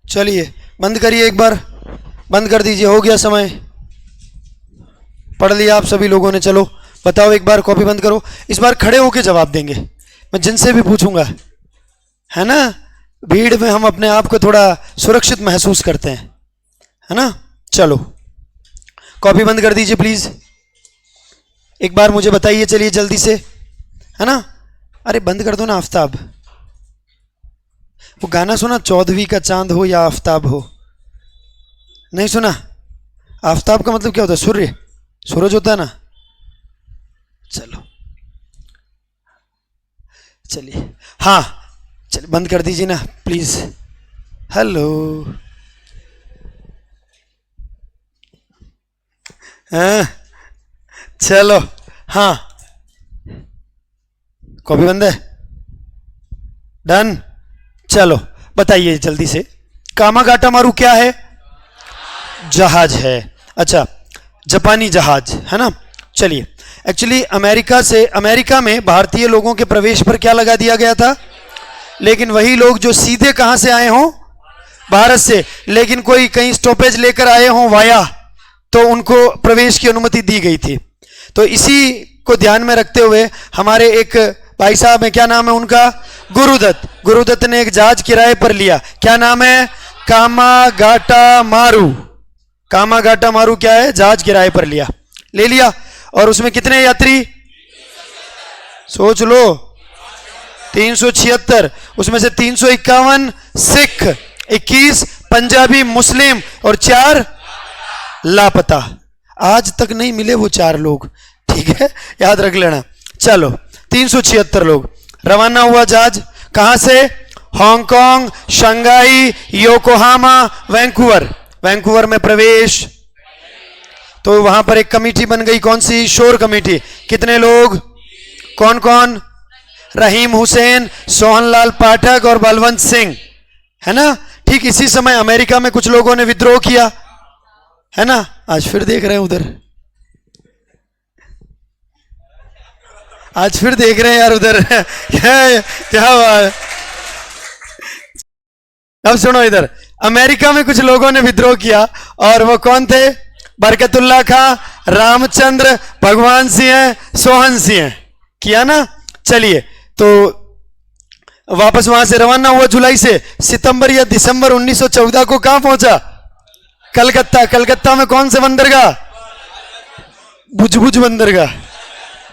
चलिए बंद करिए, एक बार बंद कर दीजिए, हो गया समय। पढ़ लिया आप सभी लोगों ने, चलो बताओ एक बार, कॉपी बंद करो। इस बार खड़े होके जवाब देंगे, मैं जिनसे भी पूछूंगा, है ना। भीड़ में हम अपने आप को थोड़ा सुरक्षित महसूस करते हैं, है ना। चलो कॉपी बंद कर दीजिए प्लीज, एक बार मुझे बताइए, चलिए जल्दी से, है ना। अरे बंद कर दो ना आफ्ताब। वो गाना सुना, 14वीं का चांद हो या आफ्ताब हो? नहीं सुना? आफ्ताब का मतलब क्या होता है? सूर्य, सूरज होता है ना। चलो चलिए, हाँ चलिए बंद कर दीजिए ना प्लीज। हेलो, हाँ चलो, हाँ कॉपी बंद है, डन। चलो बताइए जल्दी से, कामागाटा मारू क्या है? जहाज है। अच्छा, जापानी जहाज है ना। चलिए, एक्चुअली अमेरिका में भारतीय लोगों के प्रवेश पर क्या लगा दिया गया था? लेकिन वही लोग जो सीधे कहां से आए हों? भारत से, लेकिन कोई कहीं स्टॉपेज लेकर आए हों वाया, तो उनको प्रवेश की अनुमति दी गई थी। तो इसी को ध्यान में रखते हुए हमारे एक भाई साहब हैं, क्या नाम है उनका? गुरुदत्त। गुरुदत्त ने एक जहाज किराए पर लिया, क्या नाम है? कामागाटा मारू। कामागाटा मारू क्या है? जहाज किराए पर लिया, ले लिया। और उसमें कितने यात्री? सोच लो, 376। उसमें से 351 सिख, 21 पंजाबी मुस्लिम और 4 लापता। आज तक नहीं मिले वो 4 लोग, ठीक है, याद रख लेना। चलो 376 लोग, रवाना हुआ जहाज कहां से? Hong Kong, Shanghai, Yokohama, Vancouver. Vancouver में प्रवेश, तो वहां पर एक कमेटी बन गई, कौन सी? शोर कमेटी। कितने लोग? कौन कौन? रहीम हुसैन, सोहनलाल पाठक और बलवंत सिंह, है ना। ठीक इसी समय अमेरिका में कुछ लोगों ने विद्रोह किया, है ना। आज फिर देख रहे हैं उधर, आज फिर देख रहे हैं यार उधर क्या बात। अब सुनो इधर, अमेरिका में कुछ लोगों ने विद्रोह किया, और वो कौन थे? बरकतुल्ला खां, रामचंद्र, भगवान सिंह, सोहन सिंह, किया ना। चलिए, तो वापस वहां से रवाना हुआ जुलाई से। सितंबर या दिसंबर 1914 को कहां पहुंचा? कलकत्ता। कलकत्ता में कौन से बंदरगाह? बुजबुज बंदरगाह,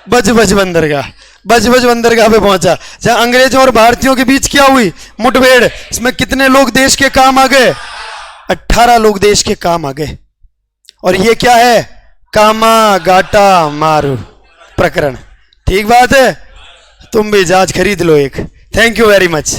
बजबज बंदरगाह, बजबज बंदरगाह पे पहुंचा, जहां अंग्रेजों और भारतीयों के बीच क्या हुई? मुठभेड़। इसमें कितने लोग देश के काम आ गए? 18 लोग देश के काम आ गए। और ये क्या है? कामागाटा मारू प्रकरण। ठीक बात है, तुम भी जहाज खरीद लो एक। Thank you very much.